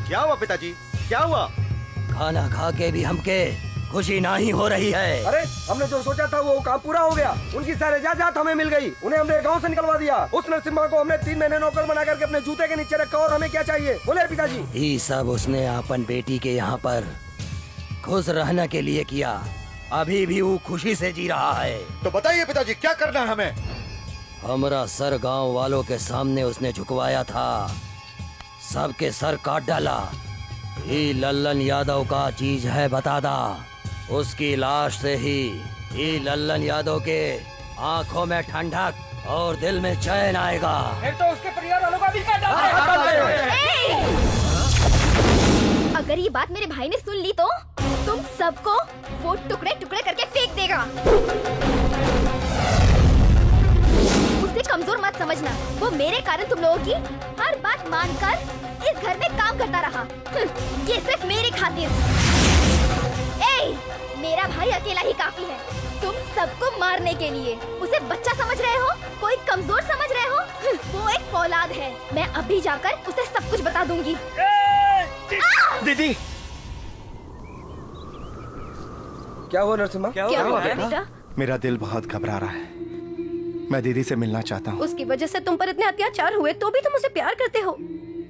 क्या हुआ पिताजी? क्या हुआ? खाना खा के भी हमके खुशी नहीं हो रही है। अरे हमने जो सोचा था वो काम पूरा हो गया। उनकी सारी जायदाद हमें मिल गई। उन्हें हमने गांव से निकलवा दिया। उस नरसिम्हा को हमने 3 महीने नौकर बना करके अपने जूते के नीचे रखा। और हमें क्या चाहिए बोले पिताजी? ये सब उसने अपन बेटी के यहाँ पर खुश रहने के लिए किया। अभी भी वो खुशी से जी रहा है। तो बताइए पिताजी, क्या करना है हमें? हमारा सर गांव वालों के सामने उसने झुकवाया था। सबके सर काट डाला। ये लल्लन यादव का चीज है बतादा। उसकी लाश से ही ये लल्लन यादव के आंखों में ठंडक और दिल में चैन आएगा। फिर तो उसके परिवार वालों का भी काट डालते हैं। अगर ये बात मेरे भाई ने सुन ली तो तुम सबको वो टुकड़े टुकड़े करके फेंक देगा। उसे कमजोर मत समझना। वो मेरे कारण तुम लोगों की हर बात मानकर इस घर में काम करता रहा। ये सिर्फ मेरी खातिर। मेरा भाई अकेला ही काफी है तुम सबको मारने के लिए। उसे बच्चा समझ रहे हो? कोई कमजोर समझ रहे हो? वो एक औलाद है। मैं अभी जाकर उसे सब कुछ बता दूंगी। दीदी, क्या हुआ नरसिम्हा? क्या हुआ बेटा? मेरा दिल बहुत घबरा रहा है। मैं दीदी से मिलना चाहता हूँ। उसकी वजह से तुम पर इतने अत्याचार हुए तो भी तुम उसे प्यार करते हो।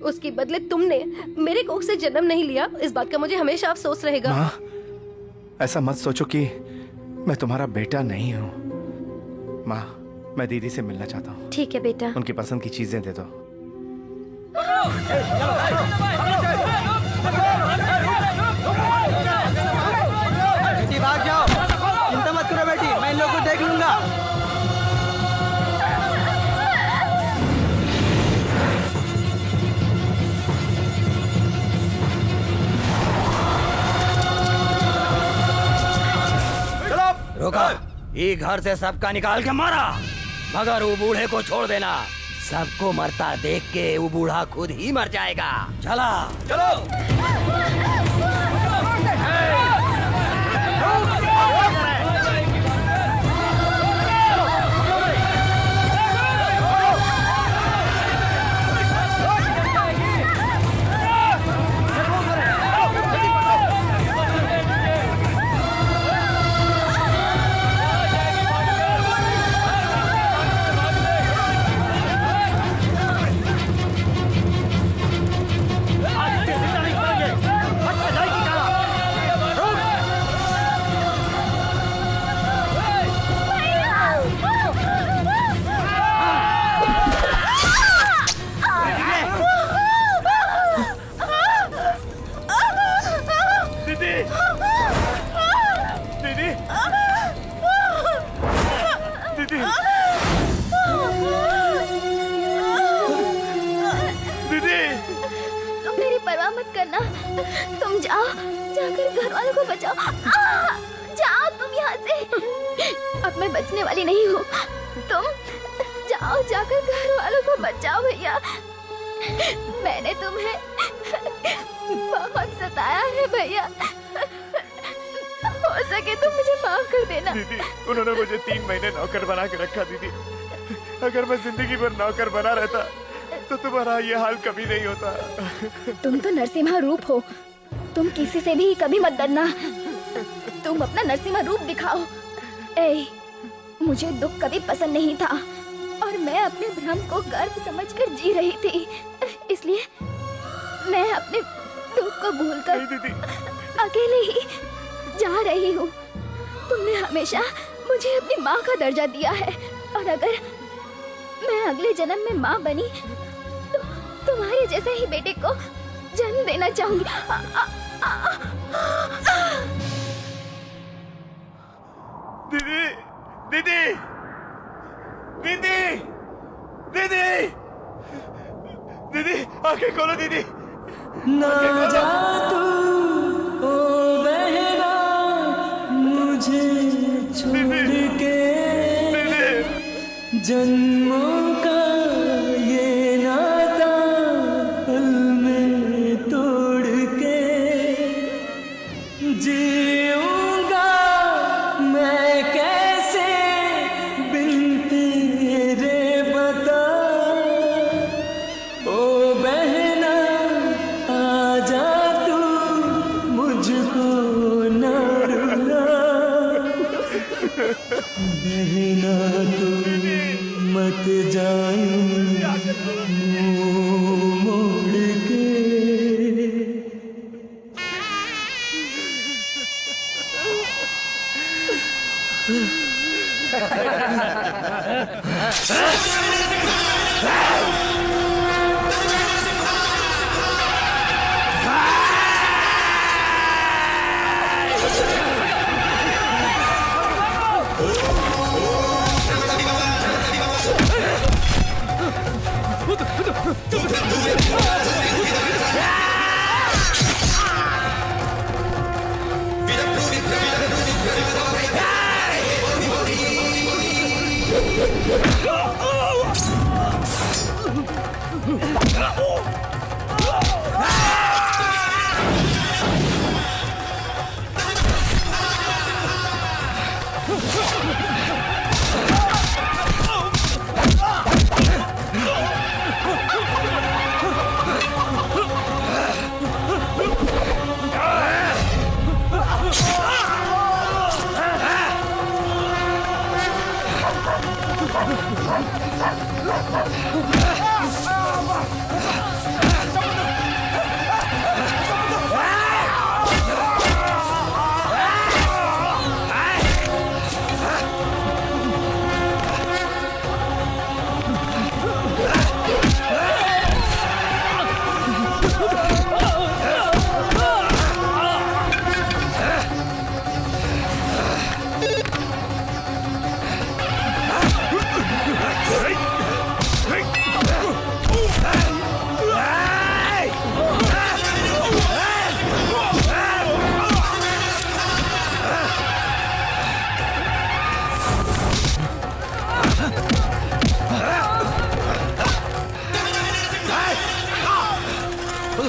उसके बदले तुमने मेरे कोख से जन्म नहीं लिया। इस बात का मुझे हमेशा अफसोस रहेगा। माँ, ऐसा मत सोचो कि मैं तुम्हारा बेटा नहीं हूँ। माँ, मैं दीदी से मिलना चाहता हूँ। ठीक है बेटा। उनकी पसंद की चीजें दे दो। बेटी भाग जाओ, चिंता मत करो बेटी, मैं इन लोगों को देख लूंगा। रुका, ये घर से सबका निकाल के मारा, मगर वो बूढ़े को छोड़ देना। सबको मरता देख के वो बूढ़ा खुद ही मर जाएगा। चला चलो। तुम मेरी परवाह मत करना, तुम जाओ, जाकर घर वालों को बचाओ। जाओ तुम यहाँ से, अब मैं बचने वाली नहीं हूँ। तुम जाओ, जाकर घर वालों को बचाओ भैया। मैंने तुम्हें बहुत सताया है भैया, हो सके तो मुझे माफ कर देना। दीदी, उन्होंने मुझे 3 महीने नौकर बना के रखा। दीदी, अगर मैं जिंदगी भर नौकर बना रहता तो तुम्हारा ये हाल कभी नहीं होता। तुम तो नरसिम्हा रूप हो, तुम किसी से भी कभी मत डरना। तुम अपना नरसिम्हा रूप दिखाओ। मुझे दुख कभी पसंद नहीं था और मैं अपने भ्रम को गर्व समझकर जी रही थी, इसलिए मैं अपने दुख को भूलकर अकेले ही जा रही हूँ। तुमने हमेशा मुझे अपनी माँ का दर्जा दिया है और अगर मैं अगले जन्म में माँ बनी तो तुम्हारे जैसे ही बेटे को जन्म देना चाहूंगी। दीदी, दीदी, दीदी, दीदी, दीदी, आंखें खोलो दीदी। ना जा तू ओ बहना मुझे छोड़ के, जन्मों का ये नाता पल में तोड़ के जीऊंगा मैं कैसे बिन तेरे बता। ओ बहना आजा तू मुझको न रुला, बहना तू मत जाऊं मुंह मोड़ के।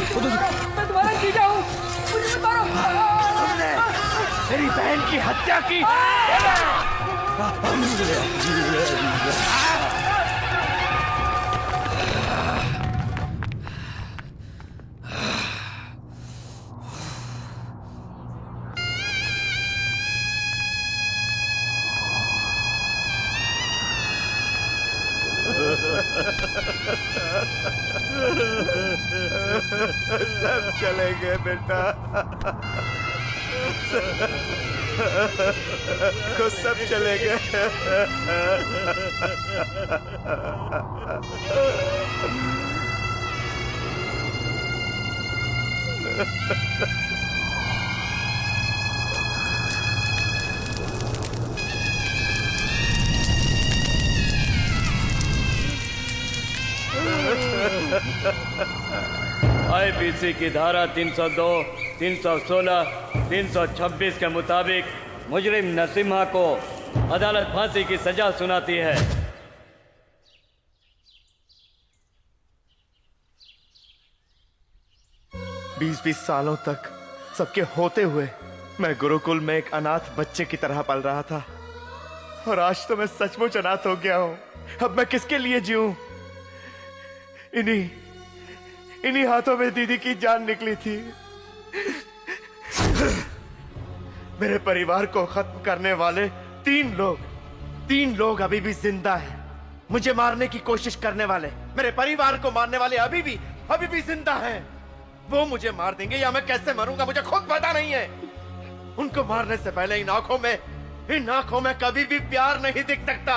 मैं तुम्हारा जीजा हूँ, मुझे मत मारो। मेरी बहन की हत्या की। सब चले गए बेटा, को सब चले गए। आईपीसी की धारा 302, 316, 326 के मुताबिक मुजरिम नरसिम्हा को अदालत फांसी की सजा सुनाती है। 20-20 सालों तक सबके होते हुए मैं गुरुकुल में एक अनाथ बच्चे की तरह पल रहा था, और आज तो मैं सचमुच अनाथ हो गया हूं। अब मैं किसके लिए जीऊं? इन्हीं हाथों में दीदी की जान निकली थी। मेरे परिवार को खत्म करने वाले तीन लोग अभी भी जिंदा हैं। मुझे मारने की कोशिश करने वाले, मेरे परिवार को मारने वाले अभी भी जिंदा हैं। वो मुझे मार देंगे या मैं कैसे मरूंगा मुझे खुद पता नहीं है। उनको मारने से पहले इन आंखों में कभी भी प्यार नहीं दिख सकता।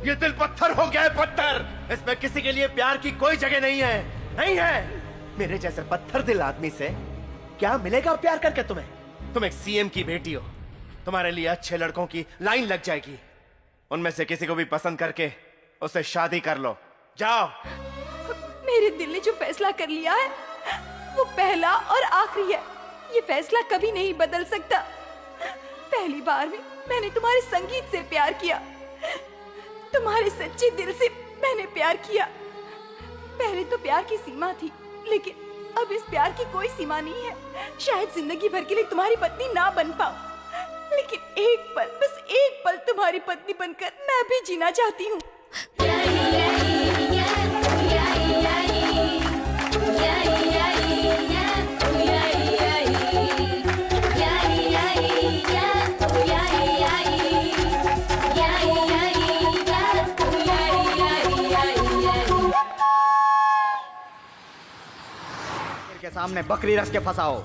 ये दिल पत्थर हो गया है, पत्थर। इसमें किसी के लिए प्यार की कोई जगह नहीं है। मेरे जैसे पत्थर दिल आदमी से क्या मिलेगा प्यार करके तुम्हें? तुम एक सीएम की बेटी हो, तुम्हारे लिए अच्छे लड़कों की लाइन लग जाएगी। उनमें से किसी को भी पसंद करके उससे शादी कर लो, जाओ। मेरे दिल ने जो फैसला कर लिया है वो पहला और आखिरी है। ये फैसला कभी नहीं बदल सकता। पहली बार में मैंने तुम्हारे संगीत से प्यार किया, तुम्हारे सच्चे दिल से मैंने प्यार किया। पहले तो प्यार की सीमा थी, लेकिन अब इस प्यार की कोई सीमा नहीं है। शायद जिंदगी भर के लिए तुम्हारी पत्नी ना बन पाऊं, लेकिन एक पल, बस एक पल तुम्हारी पत्नी बनकर मैं भी जीना चाहती हूँ। के सामने बकरी रख के फंसाओ।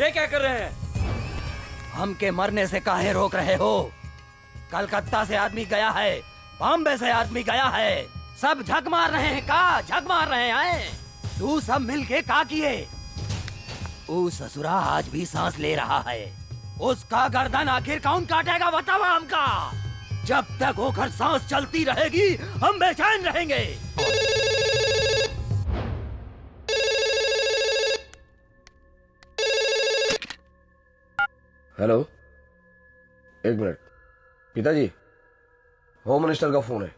ये क्या कर रहे हैं? हमके मरने से काहे रोक रहे हो? कलकत्ता से आदमी गया है, बॉम्बे से आदमी गया है, सब झक मार रहे हैं। झक मार रहे हैं? तू सब मिलके का किए? वो ससुरा आज भी सांस ले रहा है, उसका गर्दन आखिर कौन काटेगा बताओ हमका। जब तक होकर सांस चलती रहेगी हम बेचैन रहेंगे। हेलो, एक मिनट। पिताजी, होम मिनिस्टर का फोन है।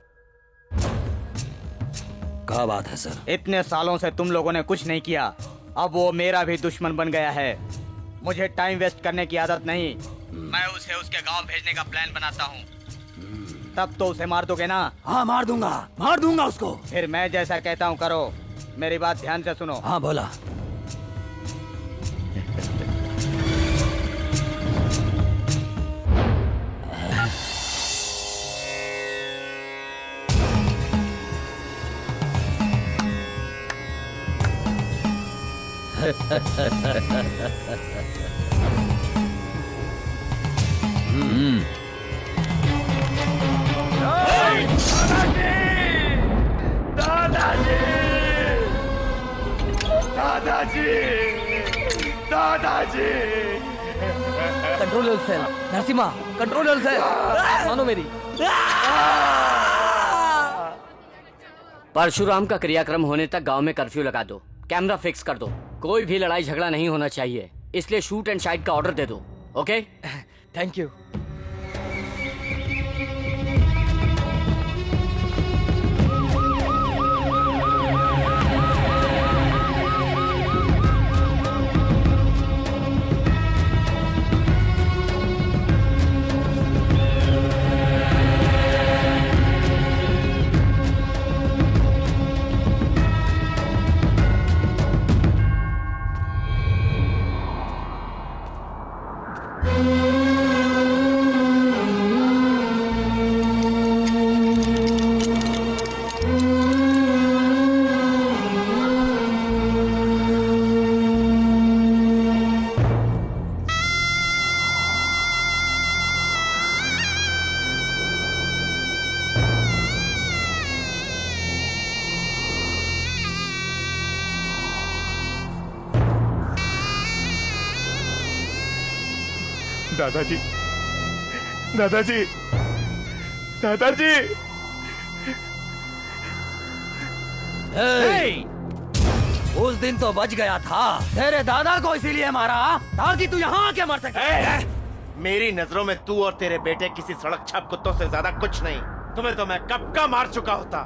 क्या बात है सर? इतने सालों से तुम लोगों ने कुछ नहीं किया, अब वो मेरा भी दुश्मन बन गया है। मुझे टाइम वेस्ट करने की आदत नहीं। मैं उसे उसके गांव भेजने का प्लान बनाता हूँ। तब तो उसे मार दोगे ना? हाँ मार दूंगा उसको। फिर मैं जैसा कहता हूँ करो। मेरी बात ध्यान से सुनो। हाँ बोला। दादाजी। Control yourself Narasimha, control yourself. मानो मेरी। परशुराम का क्रियाक्रम होने तक गांव में कर्फ्यू लगा दो, कैमरा फिक्स कर दो। कोई भी लड़ाई झगड़ा नहीं होना चाहिए, इसलिए शूट एंड शाइट का ऑर्डर दे दो। ओके? Thank you. दादाजी, दादाजी, दादाजी। उस दिन तो बच गया था, तेरे दादा को इसीलिए मारा ताकि तू यहाँ आके मर सके। मेरी नजरों में तू और तेरे बेटे किसी सड़क छाप कुत्तों से ज्यादा कुछ नहीं। तुम्हें तो मैं कब का मार चुका होता।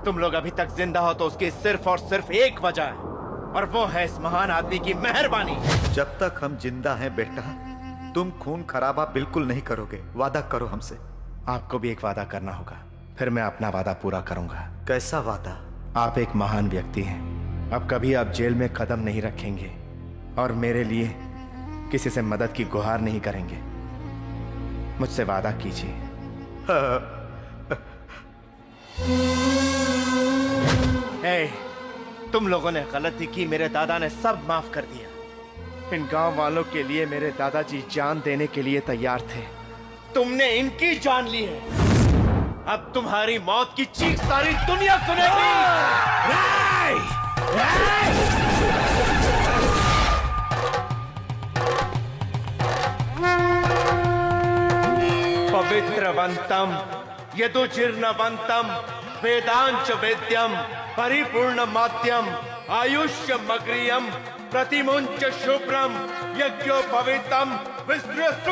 तुम लोग अभी तक जिंदा हो तो उसकी सिर्फ और सिर्फ एक वजह है, और वो है इस महान आदमी की मेहरबानी। जब तक हम जिंदा हैं बेटा, तुम खून खराबा बिल्कुल नहीं करोगे। वादा करो हमसे। आपको भी एक वादा करना होगा, फिर मैं अपना वादा पूरा करूंगा। कैसा वादा? आप एक महान व्यक्ति हैं, अब कभी आप जेल में कदम नहीं रखेंगे और मेरे लिए किसी से मदद की गुहार नहीं करेंगे। मुझसे वादा कीजिए। तुम लोगों ने गलती की, मेरे दादा ने सब माफ कर दिया। इन गांव वालों के लिए मेरे दादाजी जान देने के लिए तैयार थे। तुमने इनकी जान ली है, अब तुम्हारी मौत की चीख सारी दुनिया सुनेगी। पवित्रवंतम यदुजीर्णवंतम वेदांच वेद्यम परिपूर्ण माध्यम आयुष्य मग्रियम प्रतिमुंच शुभ्रम यज्ञोपवीतम विस्तृत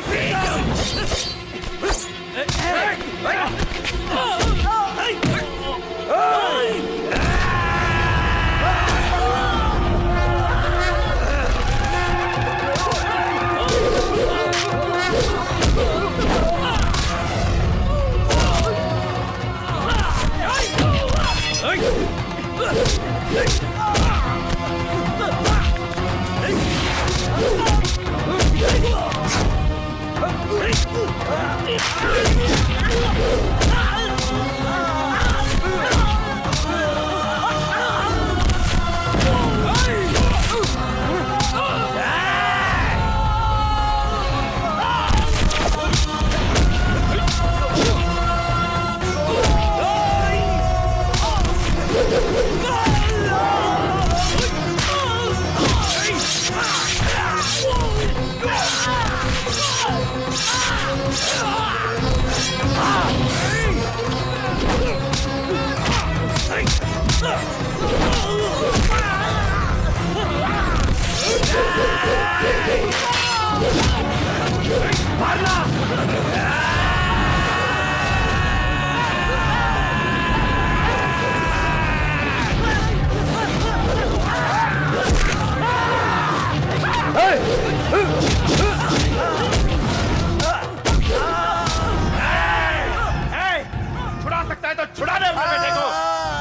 छुड़ा सकता है तो छुड़ा दे अपने बेटे को।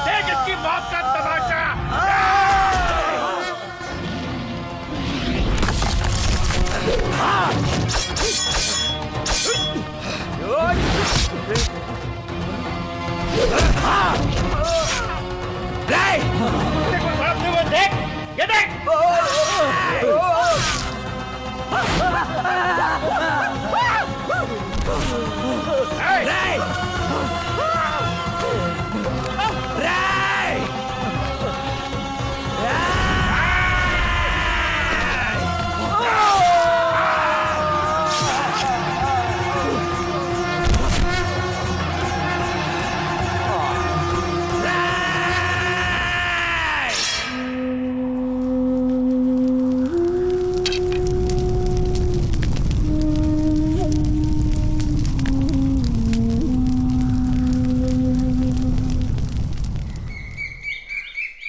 देख इसकी मौत का तमाशा। देख ये देख।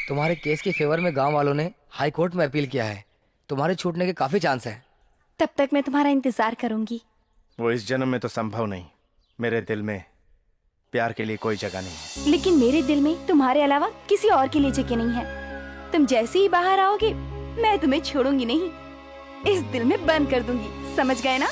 तुम्हारे केस के फेवर में गांव वालों ने हाई कोर्ट में अपील किया है। तुम्हारे छूटने के काफी चांस है। तब तक मैं तुम्हारा इंतजार करूंगी। वो इस जन्म में तो संभव नहीं। मेरे दिल में प्यार के लिए कोई जगह नहीं है। लेकिन मेरे दिल में तुम्हारे अलावा किसी और के लिए जगह नहीं है। तुम जैसे ही बाहर आओगे मैं तुम्हें छोड़ूंगी नहीं, इस दिल में बंद कर दूंगी। समझ गए ना?